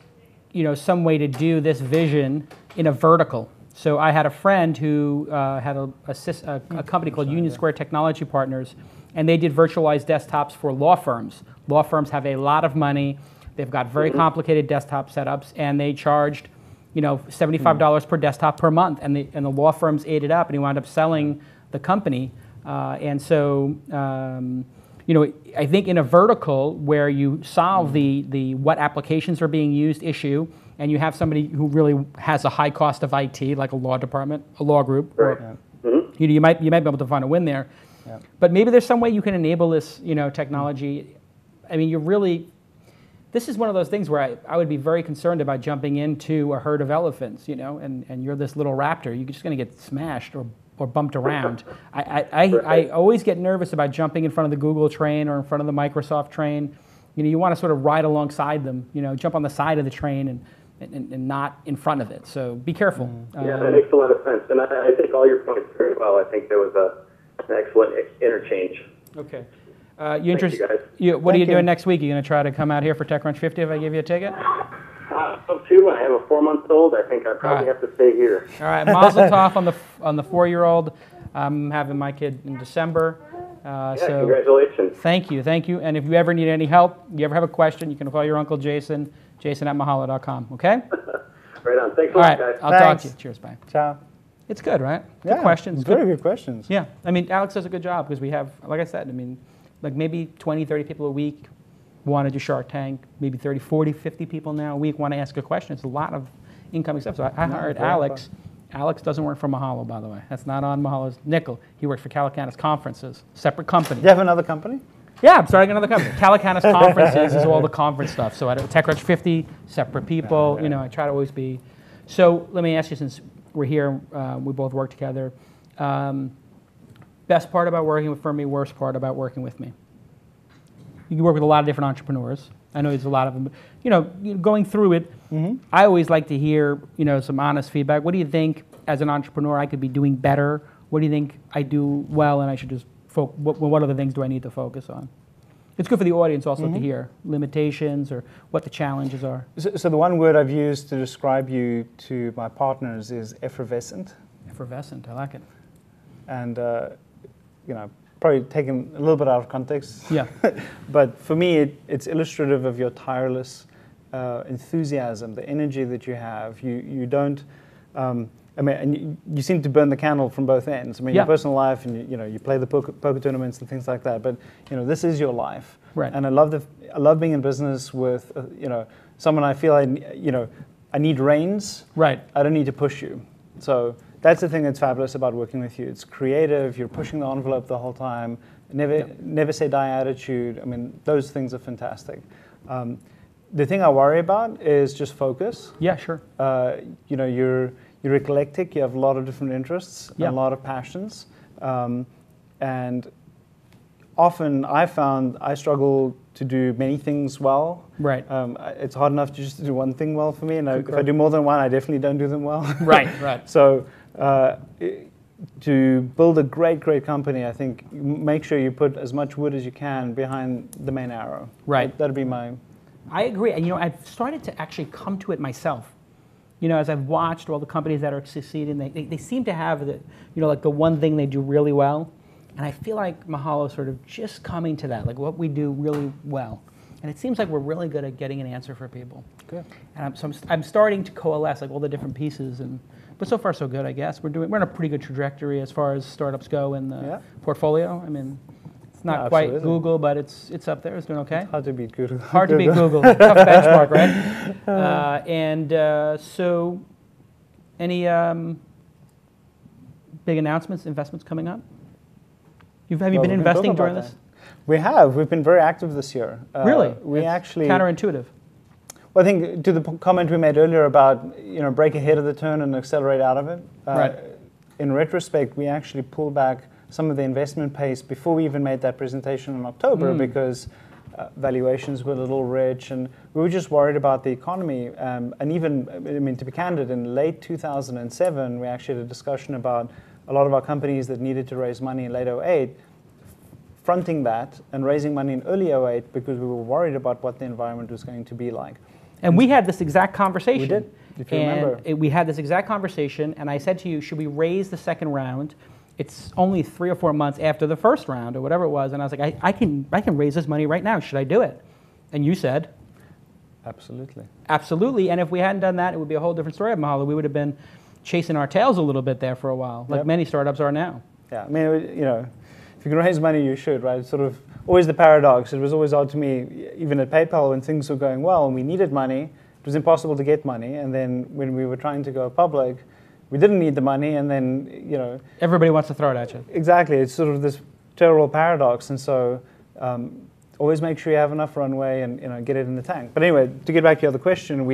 some way to do this vision in a vertical. So I had a friend who had a company called Union Square Technology Partners, and they did virtualized desktops for law firms. Law firms have a lot of money. They've got very complicated desktop setups, and they charged, $75 per desktop per month, and the law firms ate it up, and he wound up selling the company. And so, I think in a vertical where you solve the what applications are being used issue, and you have somebody who really has a high cost of IT, like a law department, a law group, or, you might be able to find a win there. Yeah. But maybe there's some way you can enable this, technology. I mean, this is one of those things where I would be very concerned about jumping into a herd of elephants, and you're this little raptor. You're just going to get smashed or bumped around. I always get nervous about jumping in front of the Google train or in front of the Microsoft train. You want to sort of ride alongside them, jump on the side of the train and not in front of it. So be careful. Yeah, that makes a lot of sense. And I take all your points very well. I think there was an excellent interchange. Okay. You interested? What are you doing next week? Are you going to try to come out here for TechCrunch 50 if I give you a ticket? So too. I have a 4-month-old. I think I probably have to stay here. All right. Mazel tov on the 4-year-old. I'm having my kid in December. So congratulations. Thank you. And if you ever need any help, you ever have a question, you can call your Uncle Jason, jason@mahalo.com. Okay? Right on. Thanks a lot, guys. I'll talk to you. Cheers. Bye. Ciao. It's good, right? Good questions. Very good questions. Yeah. I mean, Alex does a good job because we have, like I said, like maybe 20, 30 people a week want to do Shark Tank. Maybe 30, 40, 50 people now a week want to ask a question. It's a lot of incoming stuff. So I hired Alex. Alex doesn't work for Mahalo, by the way. That's not on Mahalo's nickel. He works for Calacanis Conferences, separate company. Do you have another company? Yeah, I'm starting another company. Calacanis Conferences is all the conference stuff. So at TechCrunch 50, separate people. I try to always be. So let me ask you, since we're here, we both work together. Best part about working for me, worst part about working with me. You can work with a lot of different entrepreneurs. I know there's a lot of them. Going through it, I always like to hear, some honest feedback. What do you think, as an entrepreneur, I could be doing better? What do you think I do well, and I should just what other things do I need to focus on? It's good for the audience also to hear limitations or what the challenges are. So the one word I've used to describe you to my partners is effervescent. Effervescent, I like it. And, probably taken a little bit out of context. Yeah. But for me, it's illustrative of your tireless enthusiasm, the energy that you have. You don't, and you seem to burn the candle from both ends. Your personal life, and you play the poker tournaments and things like that. But this is your life, right? And I love being in business with someone I feel I need reins. Right. I don't need to push you. So that's the thing that's fabulous about working with you. It's creative. You're pushing the envelope the whole time. Never say die attitude. Those things are fantastic. The thing I worry about is just focus. Yeah, sure. You're eclectic. You have a lot of different interests, and a lot of passions, and often I found I struggle to do many things well. Right. It's hard enough to just do one thing well for me, and if I do more than one, I definitely don't do them well. Right. So to build a great company, I think make sure you put as much wood as you can behind the main arrow. Right. That'd be my... I agree. I've started to actually come to it myself. You know, as I've watched all the companies that are succeeding, they seem to have the, you know, like the one thing they do really well. And I feel like Mahalo is sort of just coming to that, like what we do really well. And it seems like we're really good at getting an answer for people. Good. And I'm starting to coalesce like all the different pieces, but so far so good, I guess. We're in a pretty good trajectory as far as startups go in the portfolio. I mean, it's not quite Google, but it's up there. It's doing okay. It's hard to beat Google. Hard to beat Google. Tough benchmark, right? So, any big announcements, investments coming up? Have you been investing during this? We have. We've been very active this year. Really? We actually counterintuitive. Well, I think to the comment we made earlier about break ahead of the turn and accelerate out of it. Right. In retrospect, we actually pulled back some of the investment pace before we even made that presentation in October because valuations were a little rich, and we were just worried about the economy. And even, I mean, to be candid, in late 2007, we actually had a discussion about a lot of our companies that needed to raise money in late 2008, fronting that and raising money in early 2008 because we were worried about what the environment was going to be like. And we had this exact conversation. We did, if you remember. We had this exact conversation, and I said to you, should we raise the second round? It's only 3 or 4 months after the first round or whatever it was, and I was like, I can raise this money right now. Should I do it? And you said, absolutely. Absolutely, and if we hadn't done that, it would be a whole different story at Mahalo. We would have been chasing our tails a little bit there for a while, like many startups are now. Yeah, I mean, if you can raise money, you should, right? It's sort of always the paradox. It was always odd to me, even at PayPal, when things were going well and we needed money, it was impossible to get money. And then when we were trying to go public, we didn't need the money, and then, everybody wants to throw it at you. Exactly. It's sort of this terrible paradox. And so always make sure you have enough runway and get it in the tank. But anyway, to get back to your other question,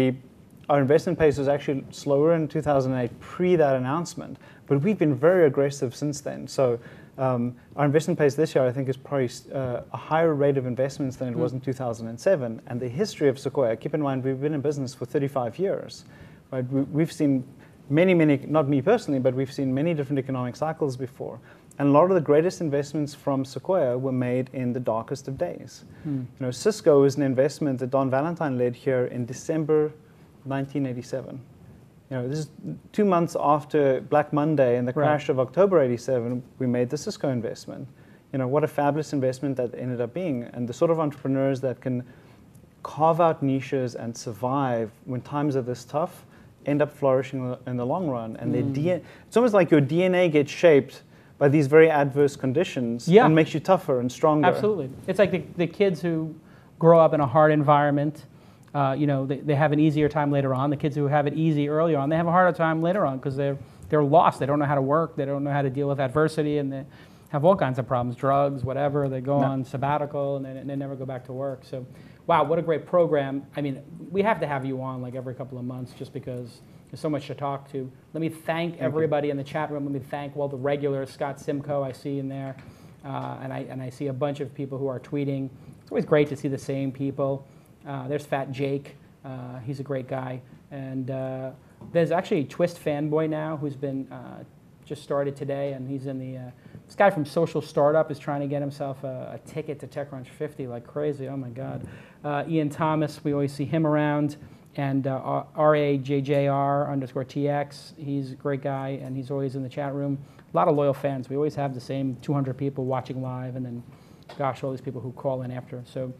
our investment pace was actually slower in 2008 pre that announcement, but we've been very aggressive since then. So our investment pace this year, I think, is probably a higher rate of investments than it was in 2007. And the history of Sequoia, keep in mind, we've been in business for 35 years. Right? We've seen many, not me personally, but we've seen many different economic cycles before. And a lot of the greatest investments from Sequoia were made in the darkest of days. Cisco is an investment that Don Valentine led here in December 1987. This is 2 months after Black Monday and the crash of October 87, we made the Cisco investment. What a fabulous investment that ended up being. And the sort of entrepreneurs that can carve out niches and survive when times are this tough end up flourishing in the long run. And it's almost like your DNA gets shaped by these very adverse conditions and makes you tougher and stronger. Absolutely. It's like the kids who grow up in a hard environment. They have an easier time later on. The kids who have it easy early on, they have a harder time later on because they're lost. They don't know how to work. They don't know how to deal with adversity, and they have all kinds of problems, drugs, whatever. They go on sabbatical, and they never go back to work. So, wow, what a great program. I mean, we have to have you on like every couple of months just because there's so much to talk to. Let me thank everybody in the chat room. Let me thank all the regulars, Scott Simcoe I see in there, and I see a bunch of people who are tweeting. It's always great to see the same people. There's Fat Jake. He's a great guy. And there's actually a Twist fanboy now who's been just started today, and he's in the this guy from Social Startup is trying to get himself a ticket to TechCrunch 50 like crazy. Oh my God. Ian Thomas, we always see him around, and RAJJR_TX. He's a great guy, and he's always in the chat room. A lot of loyal fans. We always have the same 200 people watching live, and then, gosh, all these people who call in after. So.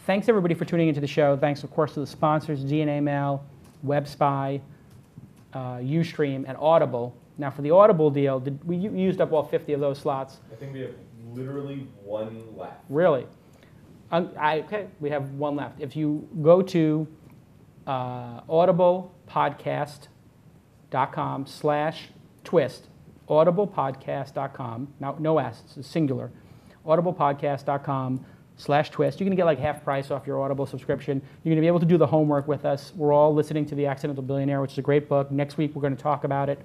Thanks, everybody, for tuning into the show. Thanks, of course, to the sponsors, DNA Mail, WebSpy, Ustream, and Audible. Now, for the Audible deal, we used up all 50 of those slots? I think we have literally one left. Really? Okay, we have one left. If you go to audiblepodcast.com/twist, audiblepodcast.com, no S, it's singular, audiblepodcast.com/twist. You're going to get like half price off your Audible subscription. You're going to be able to do the homework with us. We're all listening to The Accidental Billionaire, which is a great book. Next week, we're going to talk about it.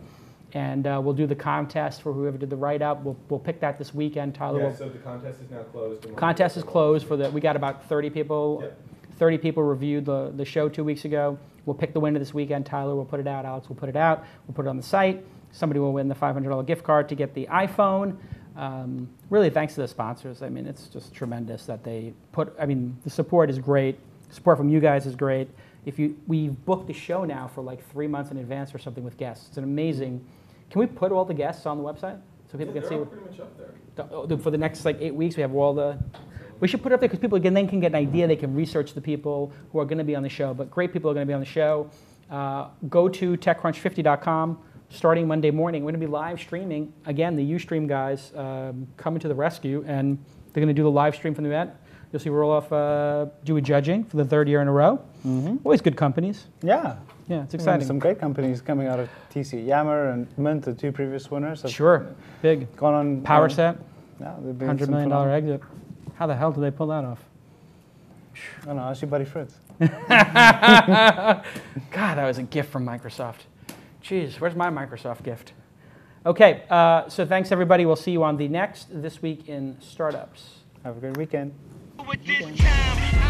And we'll do the contest for whoever did the write-up. We'll pick that this weekend. Tyler. Yeah, so the contest is now closed. Contest is closed we got about 30 people. Yep. 30 people reviewed the show 2 weeks ago. We'll pick the winner this weekend. Tyler will put it out. Alex will put it out. We'll put it on the site. Somebody will win the $500 gift card to get the iPhone. Really, thanks to the sponsors. I mean, it's just tremendous that the support is great. Support from you guys is great. we've booked the show now for like 3 months in advance or something with guests. It's an amazing. Can we put all the guests on the website so people can see? They're all pretty much up there. For the next like 8 weeks, we have all the. We should put it up there because people then can get an idea. They can research the people who are going to be on the show. But great people are going to be on the show. Go to TechCrunch50.com starting Monday morning. We're going to be live streaming. Again, the Ustream guys coming to the rescue, and they're going to do the live stream from the event. You'll see Roelof do a judging for the 3rd year in a row. Mm-hmm. Always good companies. Yeah. Yeah, it's exciting. Some great companies coming out of TC. Yammer and Mint, the 2 previous winners. Sure. Big. Gone on. PowerSet. Yeah, they've been $100 million exit. How the hell did they pull that off? I don't know. Ask your buddy Fritz. God, that was a gift from Microsoft. Jeez, where's my Microsoft gift? Okay, so thanks everybody. We'll see you on the next This Week in Startups. Have a great weekend. With this time,